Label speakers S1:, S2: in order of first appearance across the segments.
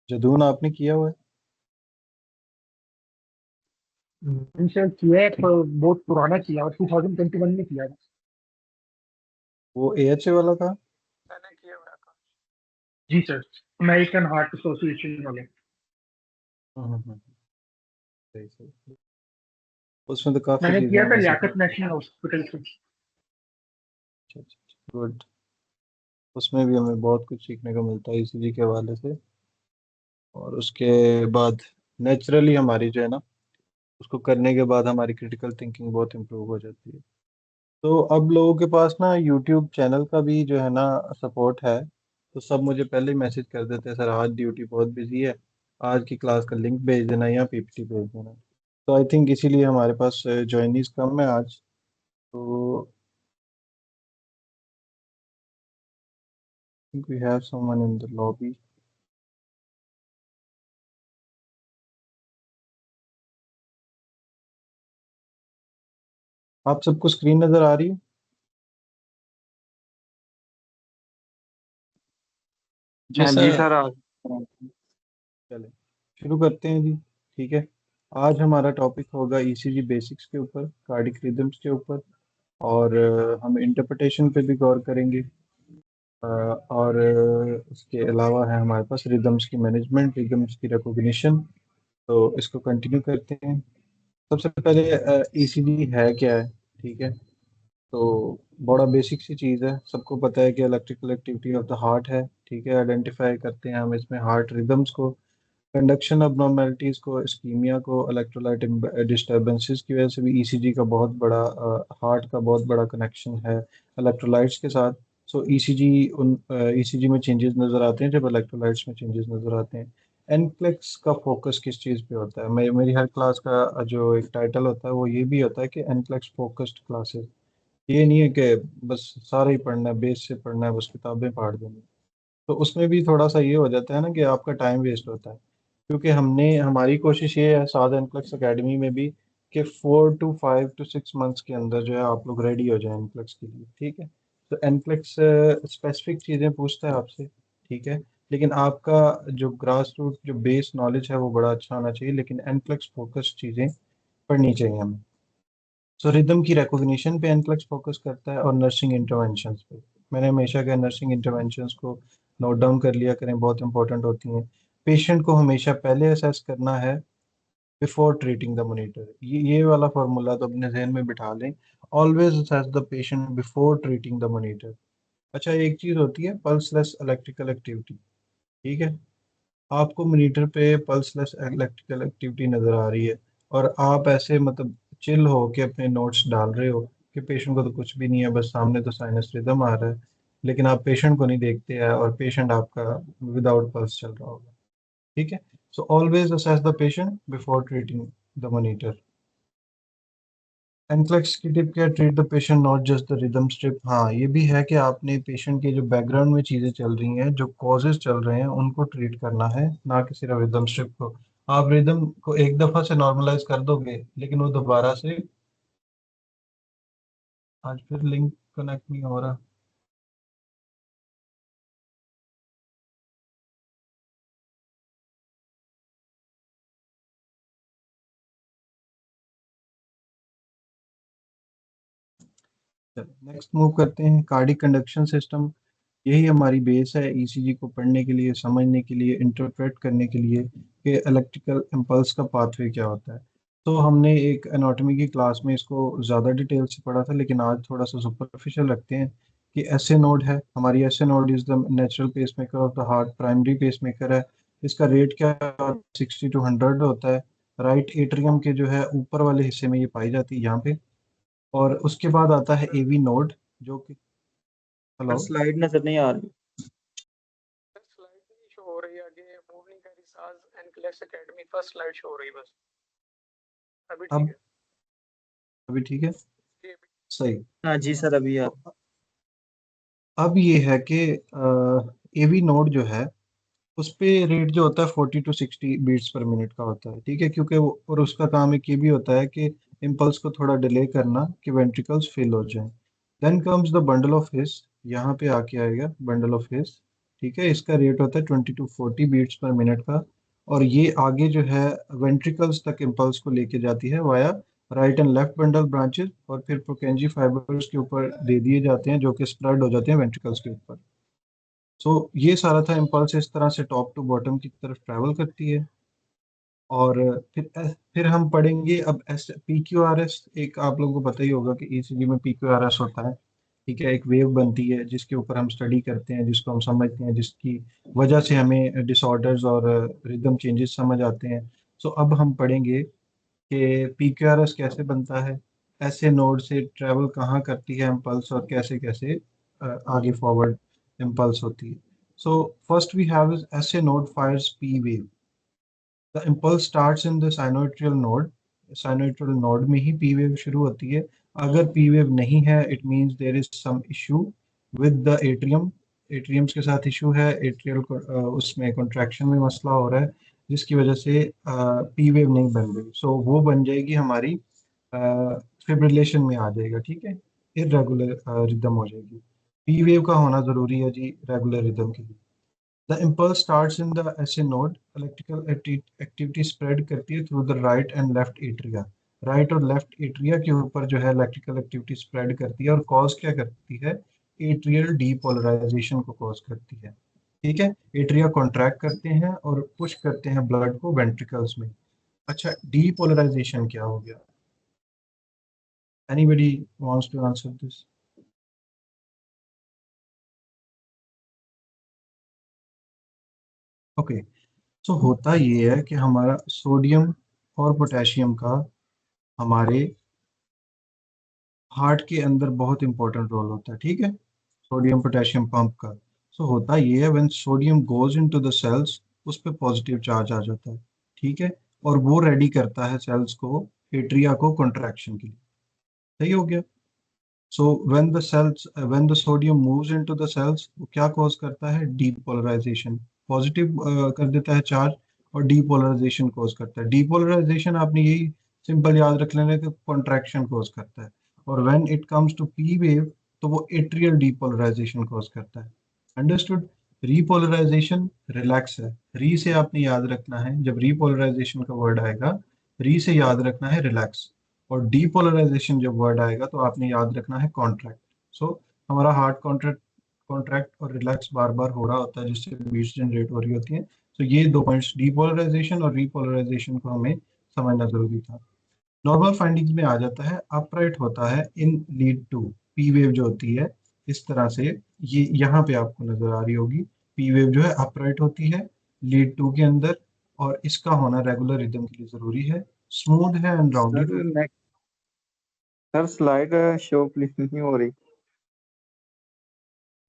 S1: जदून आपने किया हुआ है?
S2: सर किया है पर बहुत पुराना किया और 2021 में किया था।
S1: वो AHA वाला था?
S2: मैंने किया हुआ था। जी सर, अमेरिकन हार्ट एसोसिएशन वाले।
S1: हम्म, सही सही। उसमें तो काफी
S2: मैंने
S1: चीजें
S2: किया था
S1: हमें
S2: लियाकत
S1: सीखने को
S2: नेशनल हॉस्पिटल से।
S1: गुड। उसमें भी हमें बहुत कुछ सीखने को मिलता है ECG के हवाले से। और उसके बाद नेचुरली हमारी जो है ना, उसको करने के बाद हमारी क्रिटिकल थिंकिंग बहुत इम्प्रूव हो जाती है। तो अब लोगों के पास ना यूट्यूब चैनल का भी जो है ना सपोर्ट है। तो सब मुझे पहले ही मैसेज कर देते हैं, सर आज ड्यूटी बहुत बिजी है, आज की क्लास का लिंक भेज देना या PPT भेज देना। तो आई थिंक इसीलिए हमारे पास ज्वाइनीज कम है आज। तो think we have someone in the lobby. आप सबको स्क्रीन नजर आ रही है?
S3: जी
S1: हाँ जी
S3: सर।
S1: सर चले शुरू करते हैं जी। ठीक है। आज हमारा टॉपिक होगा ECG बेसिक्स के ऊपर, कार्डिक रिदम्स के ऊपर। और हम इंटरप्रिटेशन पे भी गौर करेंगे। और उसके अलावा है हमारे पास रिदम्स की मैनेजमेंट, रिदम्स की रिकॉग्निशन। तो इसको कंटिन्यू करते हैं। सबसे पहले ECG है क्या है? ठीक है। तो बड़ा बेसिक सी चीज़ है, सबको पता है कि electrical activity of the heart है। ठीक है, आइडेंटिफाई करते हैं हम इसमें हार्ट रिदम्स को, कंडक्शन abnormalities को, इस्कीमिया को, इलेक्ट्रोलाइट डिस्टर्बेंसेस की वजह से भी ECG का बहुत बड़ा, हार्ट का बहुत बड़ा कनेक्शन है इलेक्ट्रोलाइट्स के साथ। सो ECG, उन ECG में चेंजेस नज़र आते हैं जब इलेक्ट्रोलाइट्स में चेंजेस नज़र आते हैं। एनक्लेक्स का फोकस किस चीज़ पे होता है? मेरी हर क्लास का जो एक टाइटल होता है वो ये भी होता है कि एनक्लेक्स फोकस्ड क्लासेस। ये नहीं है कि बस सारा ही पढ़ना है, बेस से पढ़ना है, बस किताबें पढ़ देनी। तो उसमें भी थोड़ा सा ये हो जाता है ना कि आपका टाइम वेस्ट होता है। क्योंकि हमारी कोशिश ये है साध एनप्लक्स एकेडमी में भी कि 4 to 5 to 6 मंथ्स के अंदर जो है आप लोग रेडी हो जाए एनप्लक्स के लिए। ठीक है। तो एनप्लक्स स्पेसिफिक चीज़ें पूछता है आपसे। ठीक है। लेकिन आपका जो ग्रास रूट जो बेस नॉलेज है वो बड़ा अच्छा होना चाहिए, लेकिन एनप्लक्स फोकस चीज़ें पढ़नी चाहिए हमें। सो रिदम की रिकॉग्निशन पे एनप्लक्स फोकस करता है और नर्सिंग इंटरवेंशंस पे। मैंने हमेशा कहा नर्सिंग इंटरवेंशंस को नोट डाउन कर लिया करें, बहुत इंपॉर्टेंट होती हैं। पेशेंट को हमेशा पहले असेस करना है बिफोर ट्रीटिंग द मॉनिटर। ये वाला फार्मूला तो अपने जहन में बिठा लें। Always assess the patient before treating the monitor. अच्छा, एक चीज़ होती है पल्सलेस इलेक्ट्रिकल एक्टिविटी। ठीक है। आपको मॉनिटर पे पल्सलेस इलेक्ट्रिकल एक्टिविटी नज़र आ रही है और आप ऐसे मतलब चिल हो के अपने नोट्स डाल रहे हो कि पेशेंट को तो कुछ भी नहीं है, बस सामने तो साइनस रिदम आ रहा है। लेकिन आप पेशेंट को नहीं देखते हैं और पेशेंट आपका विदाउट पल्स चल रहा होगा। ठीक है। So always assess the patient before treating the monitor. NCLEX की टिप क्या? Treat the patient not just the rhythm strip. हाँ, ये भी है कि आपने पेशेंट के जो बैकग्राउंड में चीज़ें चल रही हैं, जो कॉजेज चल रहे हैं, उनको ट्रीट करना है, ना कि सिर्फ रिदम स्ट्रिप को। आप रिदम को एक दफ़ा से नॉर्मलाइज कर दोगे लेकिन वो दोबारा से, आज फिर लिंक कनेक्ट नहीं हो रहा। नेक्स्ट मूव करते हैं कार्डिक कंडक्शन सिस्टम। यही हमारी बेस है ECG को पढ़ने के लिए, समझने के लिए, इंटरप्रेट करने के लिए कि इलेक्ट्रिकल इम्पल्स का पाथवे क्या होता है। तो हमने एक एनाटॉमी की क्लास में इसको ज़्यादा डिटेल से पढ़ा था, लेकिन आज थोड़ा सा सुपरफिशियल रखते हैं कि एसए नोड है हमारी। SA node is the natural pacemaker of the heart, primary pacemaker है। इसका रेट क्या 60 to 100 होता है। राइट एट्रियम के जो है ऊपर वाले हिस्से में ये पाई जाती है यहाँ पे। और उसके बाद आता है AV नोड, जो कि, हेलो,
S3: स्लाइड नजर नहीं आ रही।
S2: स्लाइड नहीं शो हो रही आगे, मूव नहीं कर रही। साज and क्लेक्स academy first slide show हो रही बस। अभी ठीक
S1: अब
S2: है।
S1: अभी ठीक है?
S2: ये भी।
S1: सही।
S3: हाँ जी सर, अभी यार।
S1: तो अब ये है कि AV नोड जो है उस पे रेट जो होता है 40 to 60 बीट्स पर मिनट का होता है। ठीक है, क्योंकि वो और उसका काम एक ये भी होता है कि इम्पल्स को थोड़ा डिले करना कि वेंट्रिकल्स फिल हो जाएं। Then comes the bundle of His. यहाँ पे आके आएगा बंडल ऑफ हिस। ठीक है, इसका रेट होता है 20 to 40 बीट्स पर मिनट का, और ये आगे जो है वेंट्रिकल्स तक इम्पल्स को लेके जाती है via right and left bundle branches, और फिर प्रोकेंजी फाइबर्स के ऊपर दे दिए जाते हैं जो कि स्प्रेड हो जाते हैं वेंट्रिकल्स के ऊपर। सो ये सारा था, इम्पल्स इस तरह से टॉप टू बॉटम की तरफ ट्रैवल करती है। और फिर हम पढ़ेंगे अब S P Q R S. एक आप लोगों को पता ही होगा कि ईसीजी में पी क्यू आर एस होता है, ठीक है, एक वेव बनती है जिसके ऊपर हम स्टडी करते हैं, जिसको हम समझते हैं, जिसकी वजह से हमें डिसऑर्डर्स और रिदम चेंजेस समझ आते हैं। सो अब हम पढ़ेंगे कि पी क्यू आर एस कैसे बनता है, ऐसे नोड से ट्रैवल कहाँ करती है इम्पल्स, और कैसे कैसे आगे फॉरवर्ड इम्पल्स होती है। So first we have is SA node fires P wave. The impulse starts in the sinoatrial node. Sinoatrial node में ही पी वेव शुरू होती है। अगर पी वेव नहीं है, it means there is some issue with the atrium. Atriums के साथ इशू है, एट्रियल उसमें कॉन्ट्रैक्शन में मसला हो रहा है, जिसकी वजह से पी वेव नहीं बन रही। सो वो बन जाएगी हमारी फिब्रिलेशन में आ जाएगा, ठीक है, इरेगुलर रिदम हो जाएगी। पी वेव का होना जरूरी है जी रेगुलर रिदम के लिए। The impulse starts in the SA node. Electrical activity spread करती है through the right and left atria. Right और लेफ्ट एट्रिया के ऊपर जो है इलेक्ट्रिकल एक्टिविटी स्प्रेड करती है, और कॉज क्या करती है, एट्रियल डीपोलराइजेशन को कॉज करती है। ठीक है, एट्रिया कॉन्ट्रैक्ट करते हैं और पुश करते हैं ब्लड को वेंट्रिकल्स में। अच्छा, डीपोलराइजेशन क्या हो गया? Anybody wants to answer this? Okay, so होता ये है कि हमारा सोडियम और पोटेशियम का हमारे हार्ट के अंदर बहुत इंपॉर्टेंट रोल होता है, ठीक है, सोडियम पोटेशियम पंप का। सो होता ये है, when sodium goes into the cells, उस पे पॉजिटिव चार्ज आ जाता है, ठीक है, और वो रेडी करता है सेल्स को, एट्रिया को कॉन्ट्रैक्शन के लिए। सही हो गया। So when the sodium moves into the cells, वो क्या कॉज करता है, डीपोलराइजेशन। पॉजिटिव कर देता है चार्ज, और डीपोलराइजेशन कॉज करता है। डीपोलराइजेशन आपने यही सिंपल याद रख लेना कि कॉन्ट्रैक्शन कॉज करता है। और when it comes to P wave, तो वो एट्रियल डीपोलराइजेशन कॉज करता है। अंडरस्टूड। रीपोलराइजेशन रिलैक्स है, री से आपने याद रखना है, जब रीपोलराइजेशन का वर्ड आएगा, री से याद रखना है रिलैक्स, और डीपोलराइजेशन जब वर्ड आएगा तो आपने याद रखना है कॉन्ट्रैक्ट। सो हमारा हार्ट कॉन्ट्रैक्ट कॉन्ट्रैक्ट और रिलैक्स बार बार हो रहा होता है, जिससे बीट्स जनरेट हो रही होती हैं। तो ये दो पॉइंट्स, डीपोलराइजेशन और रीपोलराइजेशन, को हमें समझना जरूरी था। नॉर्मल फाइंडिंग्स में आ जाता है, अपराइट होता है in lead two. P wave जो होती है इस तरह से, ये यहाँ पे आपको नजर आ रही होगी, पी वेव जो है अपराइट होती है लीड टू के अंदर, और इसका होना रेगुलर रिदम के लिए जरूरी है। स्मूथ है and rounded.
S3: Sir next sir slide show please नहीं हो रही।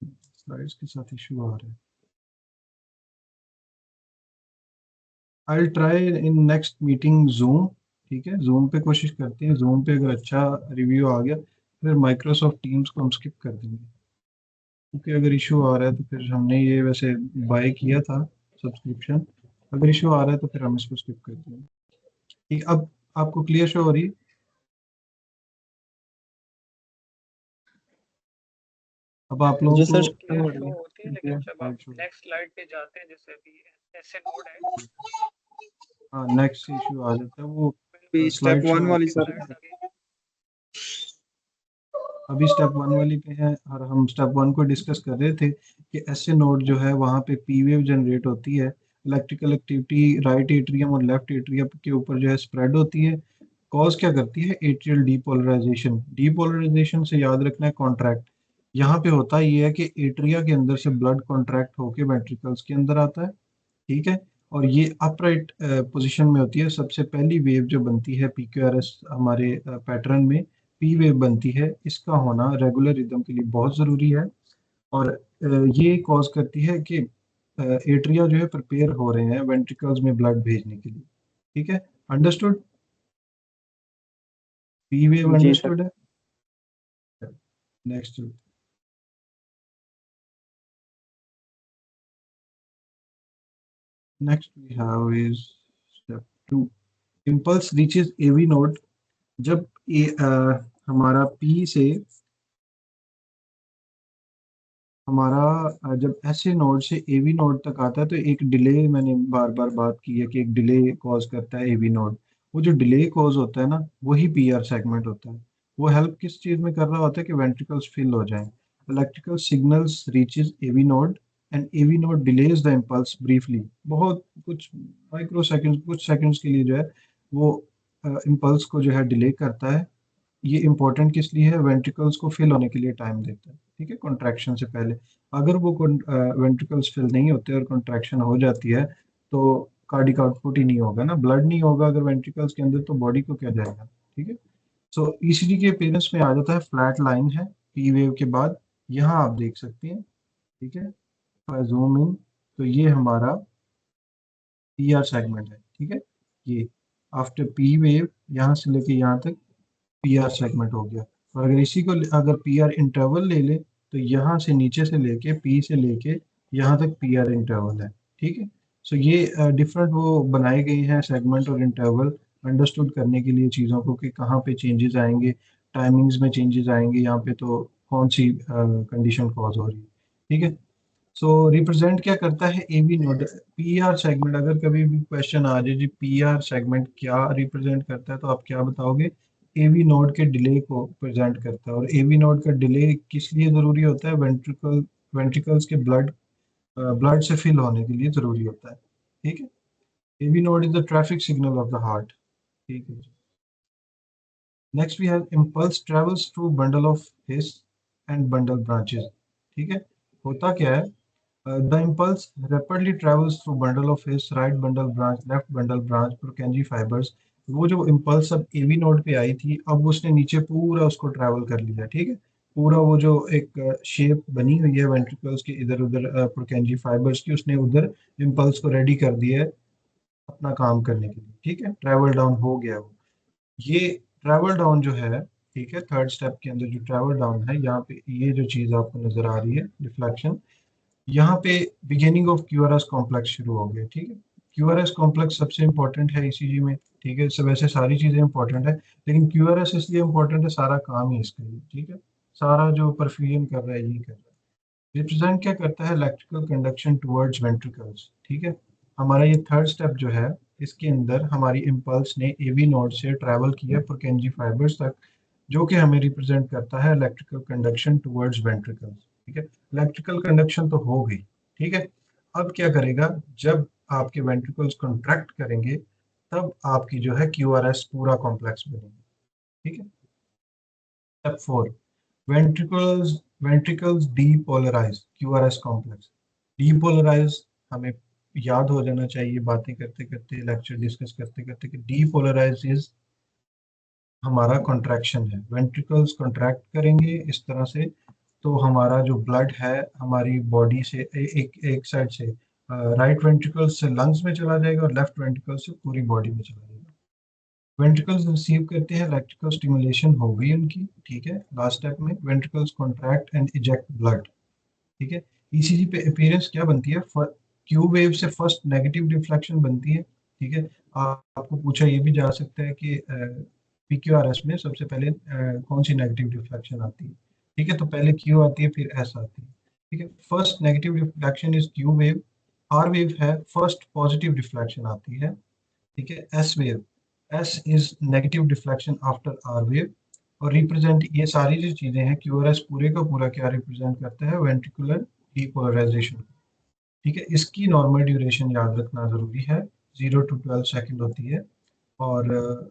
S1: स्लाइड्स के साथ इशू आ रहा है। I try in next meeting zoom. ठीक है, जूम पे कोशिश करते हैं, जूम पे अगर अच्छा रिव्यू आ गया फिर माइक्रोसॉफ्ट टीम्स को हम स्किप कर देंगे, क्योंकि अगर इशू आ रहा है तो फिर हमने ये वैसे बाय किया था सब्सक्रिप्शन, अगर इशू आ रहा है तो फिर हम इसको स्किप कर देंगे। ठीक, अब आपको क्लियर शो हो रही? अब आप लोगों
S3: जो
S1: को
S3: सर
S2: क्लियर शो होती है, लेकिन जब आप
S1: slide show-
S2: नेक्स्ट स्लाइड पे जाते हैं, जैसे अभी ऐसे नोड है,
S1: हाँ, नेक्स्ट इशू आ जाता है वो
S3: स्टेप
S1: स्लाइड
S3: वन
S1: शो।
S3: वाली सर
S2: स्लाइड्स आगे
S1: अभी स्टेप वन वाली पे है, और हम स्टेप वन को डिस्कस कर रहे थे कि ऐसे नोड जो है वहाँ पे पी वेव जनरेट होती है, इलेक्ट्रिकल एक्टिविटी राइट एट्रियम और लेफ्ट एट्रियम के ऊपर जो है स्प्रेड होती है। कॉज क्या करती है, एट्रियल डीपोलराइजेशन। डीपोलराइजेशन से याद रखना है कॉन्ट्रैक्ट। यहाँ पे होता ये है कि एट्रिया के अंदर से ब्लड कॉन्ट्रैक्ट होके वेंट्रिकल्स के अंदर आता है, ठीक है, और ये अपराइट पोजीशन में होती है। सबसे पहली वेव जो बनती है पीक्यूआरएस हमारे पैटर्न में, पी वेव बनती है, इसका होना रेगुलर रिदम के लिए बहुत ज़रूरी है। और ये कॉज करती है कि एट्रिया जो है प्रिपेयर हो रहे हैं वेंट्रिकल्स में ब्लड भेजने के लिए। ठीक है, अंडरस्टूड? पी वेव
S3: जी सर।
S1: अंडरस्टूड है। Next, next we have is step two. Impulse reaches AV node. जब हमारा पी से हमारा जब ऐसे नोड से एवी नोड तक आता है तो एक डिले, मैंने बार बार बात की है कि एक डिले कॉज करता है एवी नोड। वो जो डिले कॉज होता है ना, वही पीआर सेगमेंट होता है। वो हेल्प किस चीज में कर रहा होता है कि वेंट्रिकल्स फिल हो जाएं। Electrical signals reaches AV node and AV node delays the impulse briefly, बहुत कुछ माइक्रो सेकंड, कुछ सेकंड्स के लिए जो है वो इम्पल्स को जो है डिले करता है। ये इंपॉर्टेंट किस लिए है? वेंट्रिकल्स को फिल होने के लिए टाइम देता है, ठीक है, कॉन्ट्रैक्शन से पहले। अगर वो वेंट्रिकल्स फिल नहीं होते और कॉन्ट्रैक्शन हो जाती है तो कार्डिक आउटपुट ही नहीं होगा ना, ब्लड नहीं होगा अगर वेंट्रिकल्स के अंदर, तो बॉडी को क्या जाएगा? ठीक है। सो ईसीजी के अपीयरेंस में आ जाता है, फ्लैट लाइन है पी वेव के बाद। यहाँ आप देख सकते हैं, ठीक है, जूम इन, तो ये हमारा पी आर सेगमेंट है, ठीक है। ये आफ्टर पी वेव यहाँ से लेके यहाँ तक पी आर सेगमेंट हो गया। और अगर इसी को अगर पी आर इंटरवल ले ले तो यहाँ से नीचे से लेके पी से लेके यहाँ तक पी आर इंटरवल है, ठीक है। सो ये डिफरेंट वो बनाए गए हैं सेगमेंट और इंटरवल अंडरस्टूड करने के लिए चीज़ों को, कि कहाँ पे चेंजेस आएंगे, टाइमिंग्स में चेंजेस आएंगे यहाँ पे, तो कौन सी कंडीशन कॉज हो रही है, ठीक है। सो रिप्रेजेंट क्या करता है एवी नोड, पीआर सेगमेंट। अगर कभी भी क्वेश्चन आ जाए जी पीआर सेगमेंट क्या रिप्रेजेंट करता है, तो आप क्या बताओगे? एवी नोड के डिले को प्रेजेंट करता है। और एवी नोड का डिले किस लिए जरूरी होता है? वेंट्रिकल्स के ब्लड से फिल होने के लिए जरूरी होता है, ठीक है। AV node is the traffic signal of the heart, ठीक है। Next we have impulse travels through bundle of His and bundle branches, ठीक है। होता क्या है? The impulse rapidly travels through bundle of his right bundle branch, left bundle branch, Purkinje fibers। वो जो impulse अब एवी नोड पे आई थी, अब उसने नीचे पूरा उसको ट्रैवल कर लिया, ठीक है। पूरा वो जो एक शेप बनी हुई है वेंट्रिकल्स के इधर उधर पुरकेंजी फाइबर्स की, उसने उधर इम्पल्स को रेडी कर दिया है अपना काम करने के लिए, ठीक है। ट्रैवल डाउन हो गया वो। ये ट्रैवल डाउन जो है, ठीक है, थर्ड स्टेप के अंदर जो ट्रैवल डाउन है, यहाँ पे ये जो चीज़ आपको नजर आ रही है डिफ्लेक्शन, यहाँ पे बिगिनिंग ऑफ क्यूआरएस कॉम्प्लेक्स शुरू हो गया, ठीक है। क्यूआरएस कॉम्प्लेक्स सबसे इंपॉर्टेंट है ईसीजी में, ठीक है। सब वैसे सारी चीजें इंपॉर्टेंट है, लेकिन क्यूआरएस इसलिए इंपॉर्टेंट है, सारा काम ही इसका ही, ठीक है। सारा जो परफ्यूजन कर रहा है ये कर रहा है। रिप्रेजेंट क्या करता है? इलेक्ट्रिकल कंडक्शन टुवर्ड्स वेंट्रिकल्स, ठीक है। हमारा ये थर्ड स्टेप जो है, इसके अंदर हमारी इम्पल्स ने एवी नोड से ट्रैवल किया पुरकेंजी फाइबर्स तक, जो कि हमें रिप्रेजेंट करता है इलेक्ट्रिकल कंडक्शन टुवर्ड्स वेंट्रिकल्स, ठीक है। इलेक्ट्रिकल कंडक्शन तो हो गई, ठीक है। अब क्या करेगा? जब आपके वेंट्रिकल्स कॉन्ट्रैक्ट करेंगे तब आपकी जो है क्यूआरएस पूरा कॉम्प्लेक्स बनेगा, ठीक है। Step 4, ventricles ventricles depolarize QRS complex. Depolarize हमें याद हो जाना चाहिए बातें करते करते, लेक्चर डिस्कस करते करते, कि डीपोलराइज इज हमारा कॉन्ट्रैक्शन है। वेंट्रिकल्स कॉन्ट्रैक्ट करेंगे इस तरह से, तो हमारा जो ब्लड है हमारी बॉडी से एक एक साइड से राइट वेंट्रिकल से लंग्स में चला जाएगा और लेफ्ट वेंट्रिकल से पूरी बॉडी में चला जाएगा। वेंट्रिकल्स रिसीव करते हैं इलेक्ट्रिकल स्टिमुलेशन, हो गई उनकी, ठीक है। लास्ट स्टेप में ventricles contract and eject blood, ठीक है। ईसीजी पे अपीयरेंस क्या बनती है? क्यू वेव से फर्स्ट नेगेटिव डिफ्लेक्शन बनती है, ठीक है। आपको पूछा ये भी जा सकता है कि पीक्यूआरएस में सबसे पहले कौन सी नेगेटिव डिफ्लेक्शन आती है, ठीक है। तो पहले क्यू आती है फिर एस आती है, ठीक है। First negative deflection is Q wave. R wave है फर्स्ट पॉजिटिव डिफ्लेक्शन आती है, ठीक है। S wave, S is negative deflection after R wave. और रिप्रेजेंट, ये सारी जो चीजें हैं, क्यूआरएस पूरे का पूरा क्या रिप्रेजेंट करता है? वेंट्रिकुलर डीपोलराइजेशन, ठीक है। इसकी नॉर्मल ड्यूरेशन याद रखना जरूरी है, 0 to 12 सेकेंड होती है। और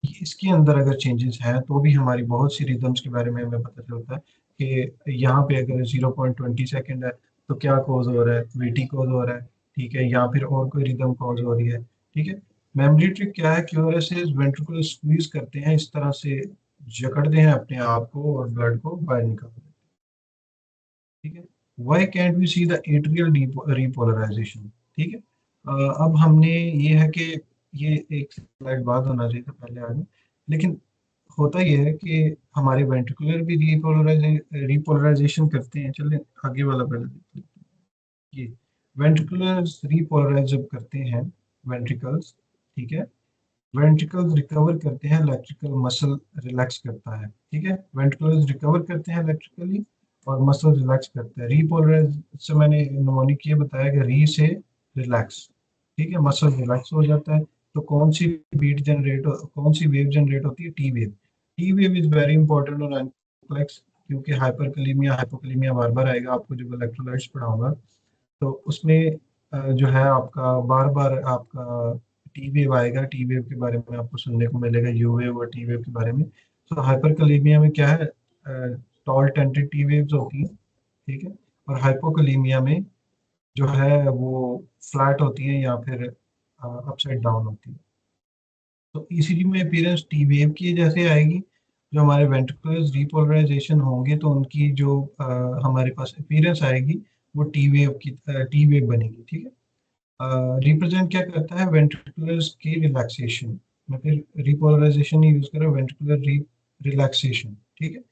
S1: इसके अंदर अगर चेंजेस हैं तो भी हमारी बहुत सी रिदम्स के बारे में हमें पता चलता है कि यहाँ पे अगर 0.20 सेकेंड है तो क्या कॉज हो रहा है? वीटी कॉज हो रहा है, ठीक है, या फिर और कोई रिदम कॉज हो रही है, ठीक है। मेमोरी ट्रिक क्या है? क्यूआरएस वेंट्रिकुलर स्क्वीज करते हैं इस तरह से, जकड़ते हैं अपने आप को और ब्लड को बाहर निकाल देते हैं, ठीक है। Why can't we see the atrial repolarization, ठीक है। अब हमने ये है कि ये एक स्लाइड बाद होना चाहिए था, पहले आगे, लेकिन होता यह है कि हमारे वेंट्रिकुलर भी रिपोलराइजेशन करते हैं। चलिए आगे वाला पहले देखते हैं। ये वेंट्रिकुलर रिपोलराइज जब करते हैं वेंट्रिकल्स, ठीक है, वेंट्रिकल्स रिकवर करते हैं इलेक्ट्रिकल, मसल रिलैक्स करता है, ठीक है। वेंट्रिकल्स रिकवर करते हैं इलेक्ट्रिकली और मसल रिलैक्स करता है। रीपोलराइज से मैंने निमोनिक ये बताया कि री से रिलैक्स, ठीक है, मसल रिलैक्स हो जाता है। तो कौन सी वेव जनरेट होती है? T wave. T wave is very important और कॉम्प्लेक्स, क्योंकि हाइपरकलीमिया हाइपोकलीमिया बार बार आएगा आपको जब इलेक्ट्रोलाइट्स पढ़ाऊंगा। तो उसमें जो है आपका बार बार आपका टी वेव आएगा, टी वेव के बारे में आपको सुनने को मिलेगा, यू वेव और टी वेव के बारे में। तो हाइपरकलीमिया में क्या है, टॉल टेंटेड टी वेव्स होती हैं, ठीक है, और हाइपोकलीमिया में जो है वो फ्लैट होती है या फिर अपसाइड डाउन होती है। तो ईसीजी में अपीयरेंस टी वेव की जैसे आएगी। जो हमारे वेंट्रिकुलर्स रिपोलराइजेशन होंगे तो उनकी जो हमारे पास अपीयरेंस आएगी वो टी वेव बनेगी, ठीक है। रिप्रेजेंट क्या करता है? वेंट्रिकुलर्स की रिलैक्सेशन। मैं फिर रिपोलराइजेशन ही यूज कर रहा हूँ, वेंट्रिकुलर रिलैक्सेशन, ठीक है।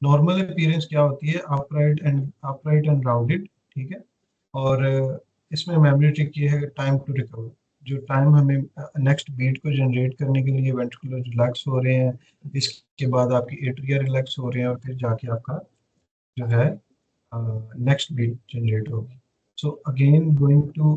S1: नॉर्मल अपीयरेंस क्या होती है? अपराइट एंड राउंडेड, ठीक है। और इसमें मेमोरी ट्रिक ये है, टाइम टू रिकवर। जो टाइम हमें नेक्स्ट बीट को जनरेट करने के लिए वेंट्रिकुलर रिलैक्स हो रहे हैं, इसके बाद आपकी एट्रिया रिलैक्स हो रहे हैं, और फिर जाके आपका जो है नेक्स्ट बीट जनरेट होगी। So again going to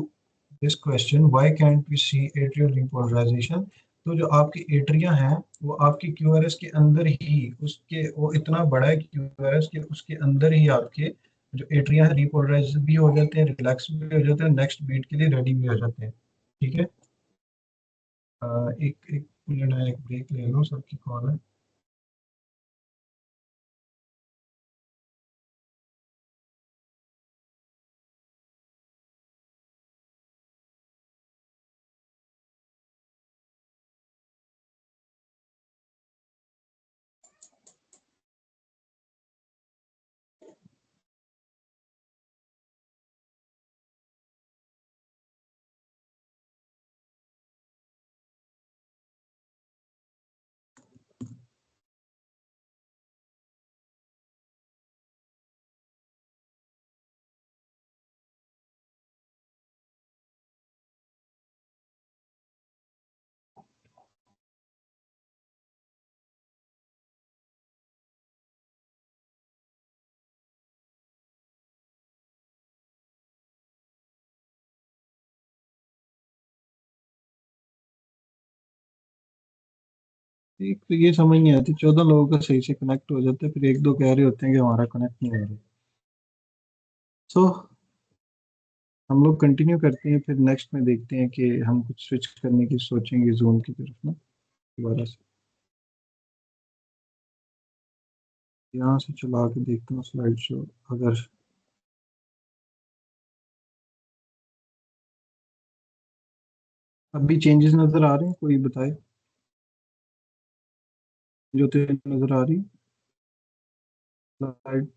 S1: this question, why can't we see atrial repolarization? तो जो आपकी एट्रिया हैं वो आपके क्यूआरएस के अंदर ही, उसके वो इतना बड़ा है क्यूआरएस के उसके अंदर ही आपके जो एट्रिया है रिपोलराइज भी हो जाते हैं, रिलैक्स भी हो जाते हैं, नेक्स्ट बीट के लिए रेडी भी हो जाते हैं, ठीक है। एक एक मिनट है, एक ब्रेक ले लो, सबकी कॉल है। एक तो ये समझ नहीं आती, 14 लोगों का सही से कनेक्ट हो जाता है, फिर एक दो कह रहे होते हैं कि हमारा कनेक्ट नहीं हो रहा। सो हम लोग कंटिन्यू करते हैं, फिर नेक्स्ट में देखते हैं कि हम कुछ स्विच करने की सोचेंगे जूम की तरफ ना, दोबारा से यहाँ से चला के देखते हैं स्लाइड शो। अगर अभी चेंजेस नजर आ रहे हैं, कोई बताए जो तेरे नजर आ रही है स्लाइड?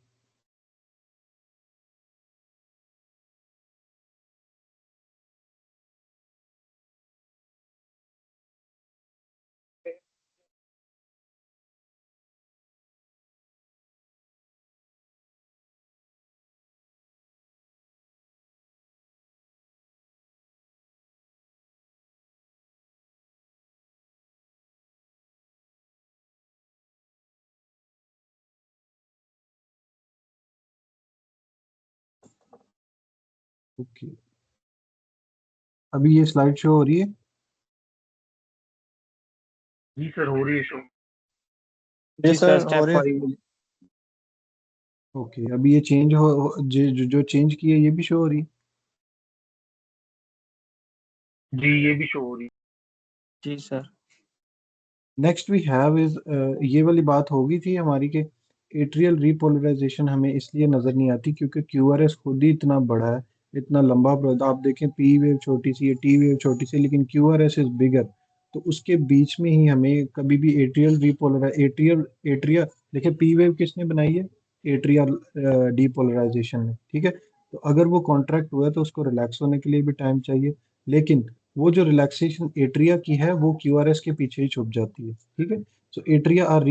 S1: ओके, अभी ये स्लाइड शो हो रही है?
S2: जी सर, हो रही है शो।
S3: जी
S4: जी सर,
S3: सर,
S4: स्टेप
S3: हो रहे
S4: 5।
S1: ओके, अभी ये चेंज जो चेंज की है ये भी शो हो रही है?
S2: जी, ये भी शो हो रही है।
S4: जी sir.
S1: Next we have is, ये वाली बात होगी थी हमारी कि एट्रियल रिपोलराइजेशन हमें इसलिए नज़र नहीं आती क्योंकि क्यूआरएस खुद ही इतना बड़ा है, इतना लंबा आप देखें, पी वेव छोटी सी है, टी वेव छोटी सी, लेकिन क्यूआरएस इज बिगर। तो उसके बीच में ही हमें कभी भी एट्रिया देखिए, पी वेव किसने बनाई है? एट्रियल डीपोलराइजेशन ने, ठीक है। तो अगर वो कॉन्ट्रैक्ट हुआ है तो उसको रिलैक्स होने के लिए भी टाइम चाहिए, लेकिन वो जो रिलैक्सेशन एट्रिया की है वो क्यूआरएस के पीछे ही छुप जाती है, ठीक है। So atria are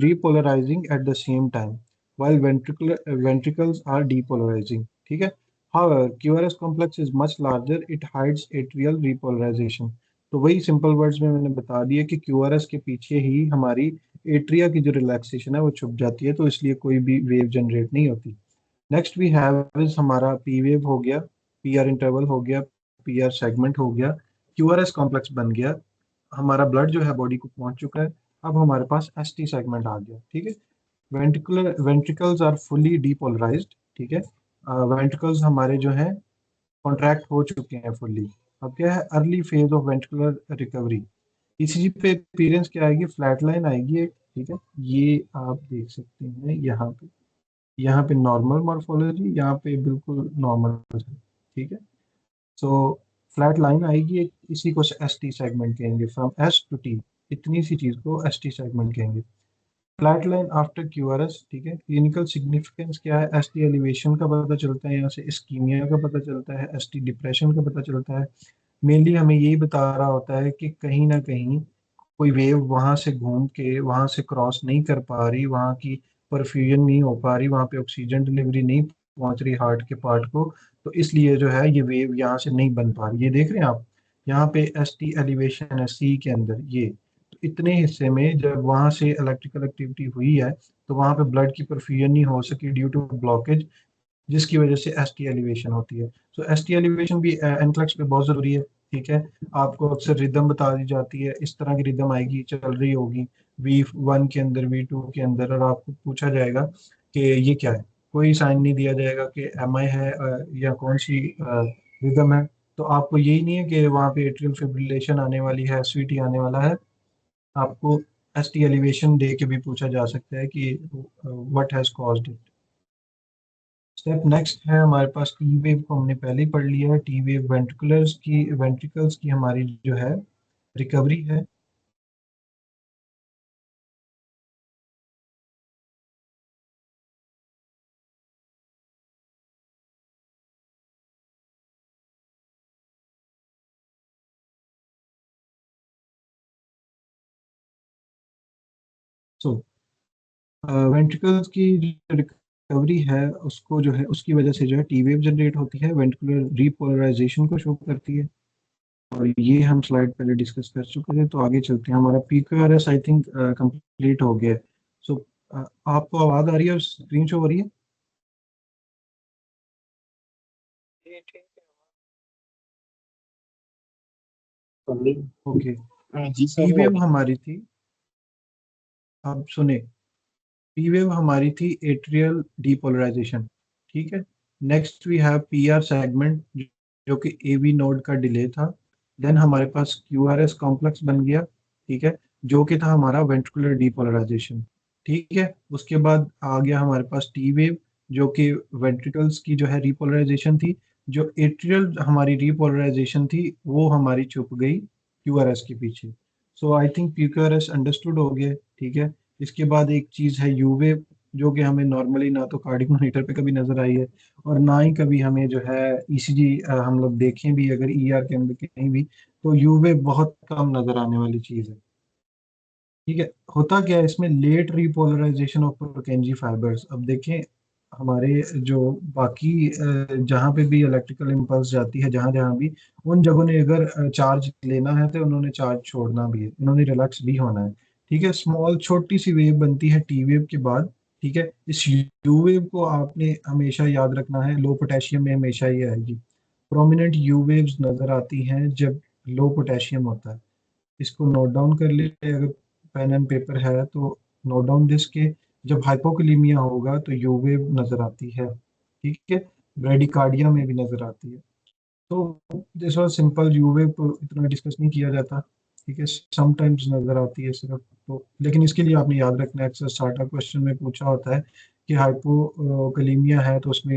S1: repolarizing at the same time while ventricles are depolarizing, ठीक है। However, QRS complex is much larger, it hides atrial repolarization। तो वही सिंपल वर्ड्स में मैंने बता दिया कि क्यूआरएस के पीछे ही हमारी एट्रिया की जो रिलैक्सेशन है वो छुप जाती है, तो इसलिए कोई भी वेव जनरेट नहीं होती। नेक्स्ट वी हैव इज हमारा पी वेव हो गया, पी आर इंटरवल हो गया, पी आर सेगमेंट हो गया, क्यू आर एस कॉम्प्लेक्स बन गया, हमारा ब्लड जो है बॉडी को पहुंच चुका है। अब हमारे पास एस टी सेगमेंट आ गया, ठीक है। वेंट्रिकल्स आर फुली डीपोलराइज्ड, ठीक है। वेंट्रिकल्स हमारे जो है कॉन्ट्रैक्ट हो चुके हैं फुल्ली। अब क्या है early phase of ventricular recovery. ECG पे अपीयरेंस क्या आएगी, फ्लैट लाइन आएगी एक, ठीक है। ये आप देख सकते हैं यहाँ पे, यहाँ पे नॉर्मल मॉर्फोलॉजी, यहाँ पे बिल्कुल नॉर्मल है, ठीक है। सो फ्लैट लाइन आएगी एक, इसी को एस टी सेगमेंट कहेंगे, फ्रॉम एस टू टी, इतनी सी चीज को एस टी सेगमेंट कहेंगे। फ्लैट लाइन आफ्टर क्यूआरएस, ठीक है। क्लिनिकल सिग्निफिकेंस क्या है, एस टी एलिवेशन का पता चलता है, यहाँ से इस्कीमिया का पता चलता है, एस टी डिप्रेशन का पता चलता है। मेनली हमें यही बता रहा होता है कि कहीं ना कहीं कोई वेव वहां से घूम के वहां से क्रॉस नहीं कर पा रही, वहां की परफ्यूजन नहीं हो पा रही, वहां पे ऑक्सीजन डिलीवरी नहीं पहुंच रही हार्ट के पार्ट को, तो इसलिए जो है ये वेव यहाँ से नहीं बन पा रही। ये देख रहे हैं आप, यहाँ पे एस टी एलिवेशन है सी के अंदर, ये तो इतने हिस्से में जब वहां से इलेक्ट्रिकल एक्टिविटी हुई है तो वहां पे ब्लड की परफ्यूजन नहीं हो सकी ड्यू टू ब्लॉकेज, जिसकी वजह से एस टी एलिवेशन होती है। सो एस टी एलिवेशन भी एनक्लेक्स पे बहुत ज़रूरी है, ठीक है। आपको अक्सर रिदम बता दी जाती है, इस तरह की रिदम आएगी, चल रही होगी V1 के अंदर, V2 के अंदर, और आपको पूछा जाएगा कि ये क्या है, कोई साइन नहीं दिया जाएगा कि एम आई है या कौन सी रिदम है। तो आपको यही नहीं है कि वहाँ पे एट्रियल फिब्रिलेशन आने वाली है, एसवीटी आने वाला है, आपको एस टी एलिवेशन दे के भी पूछा जा सकता है कि what has caused it. Step next है हमारे पास टी वेव को हमने पहले ही पढ़ लिया है। टी वेव वेंट्रिकल्स की हमारी जो है रिकवरी है। सो वेंट्रिकल्स की जो रिकवरी है उसको जो है उसकी वजह से जो है टी वेव जनरेट होती है, वेंट्रिकुलर रीपोलराइजेशन को शो करती है, और ये हम स्लाइड पहले डिस्कस कर चुके थे। तो आगे चलते हैं, हमारा पीक्यूआरएस आई थिंक कंप्लीट हो गया है। सो आपको आवाज़ आ रही है और स्क्रीन शो हो रही है?
S2: ये ठीक
S1: ओके।
S3: जी सर
S1: टी
S3: हो
S1: वेव
S3: रही
S1: हमारी थी, आप सुने, पी वेव हमारी थी एट्रियल डीपोलराइजेशन, ठीक है। Next we have P R segment, जो कि ए वी नोड का डिले था। देन हमारे पास क्यू आर एस कॉम्प्लेक्स बन गया, ठीक है, जो कि था हमारा वेंट्रिकुलर डीपोलराइजेशन, ठीक है। उसके बाद आ गया हमारे पास टी वेव, जो कि वेंट्रिकल्स की जो है रिपोलराइजेशन थी। जो एट्रियल हमारी रिपोलराइजेशन थी वो हमारी छुप गई क्यू आर एस के पीछे। So I think P Q R S understood हो गया, ठीक है। इसके बाद एक चीज़ है यूवेव, जो कि हमें नॉर्मली ना तो कार्डिक मॉनिटर पे कभी नजर आई है, और ना ही कभी हमें जो है ईसीजी हम लोग देखें भी अगर ईआर के अंदर कहीं भी, तो यूवेव बहुत कम नजर आने वाली चीज़ है, ठीक है। होता क्या है इसमें, लेट रिपोलराइजेशन ऑफ पुरकेंजी फाइबर्स। अब देखें हमारे जो बाकी जहाँ पे भी इलेक्ट्रिकल इम्पल्स जाती है, जहाँ जहाँ भी, उन जगहों ने अगर चार्ज लेना है तो उन्होंने चार्ज छोड़ना भी है, उन्होंने रिलैक्स भी होना है, ठीक है। स्मॉल छोटी सी वेव बनती है टी वेव के बाद, ठीक है। इस यू वेव को आपने हमेशा याद रखना है, लो पोटेशियम में हमेशा ये आएगी। प्रोमिनेंट यू वेव्स नजर आती हैं जब लो पोटेशियम होता है। इसको नोट डाउन कर ले, अगर पेन एंड पेपर है तो नोट डाउन दिस के, जब हाइपोकलीमिया होगा तो यू वेव नजर आती है, ठीक है। ब्रेडिकार्डिया में भी नजर आती है। तो this was simple, you wave को इतना डिस्कस नहीं किया जाता, ठीक है, समटाइम्स नजर आती है सिर्फ। तो लेकिन इसके लिए आपने याद रखना है, अक्सर स्टार्टर क्वेश्चन में पूछा होता है कि हाइपोकलीमिया है तो उसमें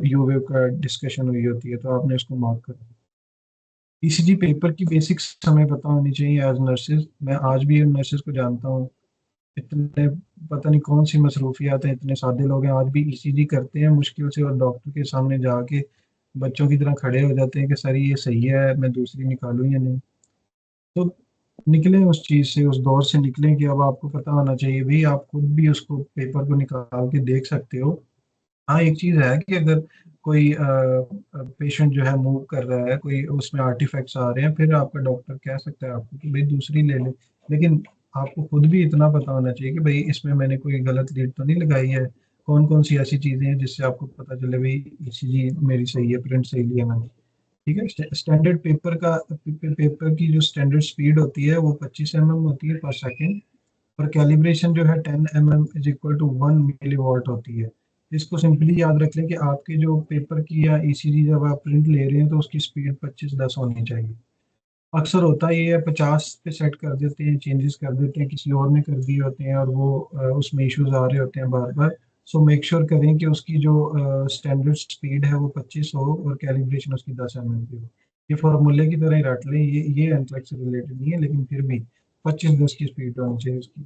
S1: यू वेव का डिस्कशन हुई होती है, तो आपने उसको मार्क कर। ईसीजी पेपर की बेसिक्स हमें पता होनी चाहिए एज नर्सेज। मैं आज भी उन नर्सेज को जानता हूँ, इतने पता नहीं कौन सी मसरूफियात हैं, इतने सादे लोग हैं, आज भी ईसीजी करते हैं मुश्किल से, और डॉक्टर के सामने जाके बच्चों की तरह खड़े हो जाते हैं कि सर ये सही है, मैं दूसरी निकालूं या नहीं। तो निकलें उस चीज़ से, उस दौर से निकलें कि अब आपको पता होना चाहिए भाई, आप खुद भी उसको पेपर को निकाल के देख सकते हो। हाँ एक चीज़ है कि अगर कोई पेशेंट जो है मूव कर रहा है, कोई उसमें आर्टिफैक्ट्स आ रहे हैं, फिर आपका डॉक्टर कह सकता है आपको कि भाई दूसरी ले ले। लेकिन आपको खुद भी इतना पता होना चाहिए कि भाई इसमें मैंने कोई गलत लीड तो नहीं लगाई है, कौन कौन सी ऐसी चीजें हैं जिससे आपको पता चले भाई ईसीजी मेरी सही है, प्रिंट सही लिया मैंने। ठीक है। स्टैंडर्ड पेपर का पेपर की जो स्टैंडर्ड स्पीड होती है वो 25 mm होती है पर सेकंड, और कैलिब्रेशन जो है 10 mm is equal to 1 mV होती है। इसको सिंपली याद रख लें कि आपके जो पेपर की या ईसीजी जब आप प्रिंट ले रहे हैं तो उसकी स्पीड 25-10 होनी चाहिए। अक्सर होता ये है 50 पे सेट कर देते हैं, चेंजेस कर देते हैं, किसी और ने कर दिए होते हैं और वो उसमें इश्यूज आ रहे होते हैं बार बार। सो मेक श्योर करें कि उसकी जो स्टैंडर्ड स्पीड है वो 25 हो और कैलिब्रेशन उसकी 10 mm की हो। ये फॉर्मूले की तरह ही रट लें, ये एंथ्रेक्स से रिलेटेड नहीं है, लेकिन फिर भी 25-10 की स्पीड होनी चाहिए उसकी।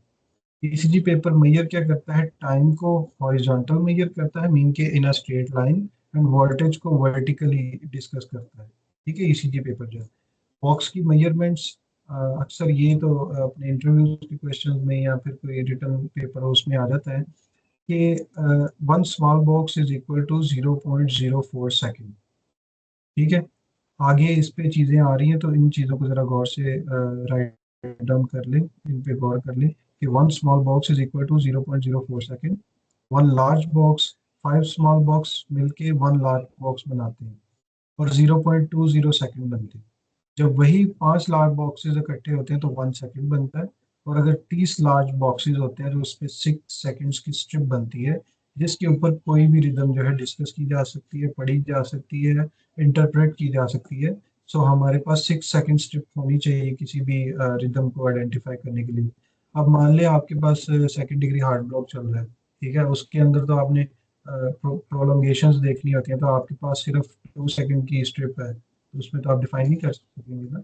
S1: ईसीजी पेपर मेजर क्या करता है, टाइम को हॉरिजॉन्टल मेजर करता है, मीन के in a straight line, and voltage को वर्टिकली डिस्कस करता है। ठीक है। ईसीजी पेपर जो है बॉक्स की मेजरमेंट्स, अक्सर ये तो अपने इंटरव्यू के क्वेश्चन में या फिर कोई रिटर्न पेपर हो उसमें आ जाता है कि 1 small box is equal to 0.04 second. ठीक है। आगे इस पे चीज़ें आ रही हैं तो इन चीज़ों को ज़रा गौर से राइट डाउन कर लें, इन पे गौर कर लें कि 1 small box is equal to 0.04 second, 1 large box, 5 small box मिलके 1 large box बनाते हैं और 0.20 सेकेंड बनते हैं। जब वही 5 लार्ज बॉक्सेस इकट्ठे होते हैं तो 1 सेकेंड बनता है। और अगर 30 लार्ज बॉक्सेस होते हैं तो उस पर 6 सेकेंड्स की स्ट्रिप बनती है, जिसके ऊपर कोई भी रिदम जो है डिस्कस की जा सकती है, पढ़ी जा सकती है, इंटरप्रेट की जा सकती है। सो हमारे पास 6 सेकेंड स्ट्रिप होनी चाहिए किसी भी रिदम को आइडेंटिफाई करने के लिए। अब मान लें आपके पास सेकेंड डिग्री हार्ड ब्लॉक चल रहा है, ठीक है, उसके अंदर तो आपने प्रोलोंगेशंस देखनी होती है, तो आपके पास सिर्फ 2 सेकेंड की स्ट्रिप है, तो उसमें तो आप डिफाइन नहीं कर सकेंगे ना।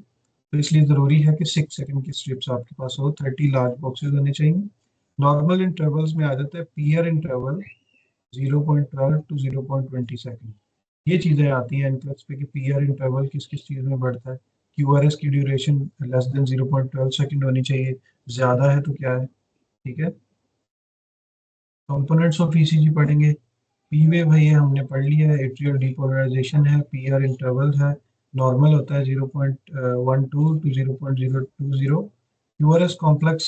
S1: तो इसलिए ज़रूरी है कि 6 सेकेंड की स्ट्रिप्स आपके पास हो, 30 लार्ज बॉक्सेस होने चाहिए। नॉर्मल इंटरवल्स में आ जाता है पीयर इंटरवल 0.12 to 0.20 सेकेंड। ये चीज़ें आती हैं एनक्लस पे कि पीयर इंटरवल किस किस चीज़ में बढ़ता है। क्यूआरएस की ड्यूरेशन लेस देन 0.12 सेकेंड होनी चाहिए, ज़्यादा है तो क्या है। ठीक है। कंपोनेंट्स ऑफ ईसीजी पढ़ेंगे। पी वेव है, ये हमने पढ़ लिया है, एट्रियल डीपोलराइजेशन है, पीआर इंटरवल है, नॉर्मल होता है 0.12 to 0.020। QRS complex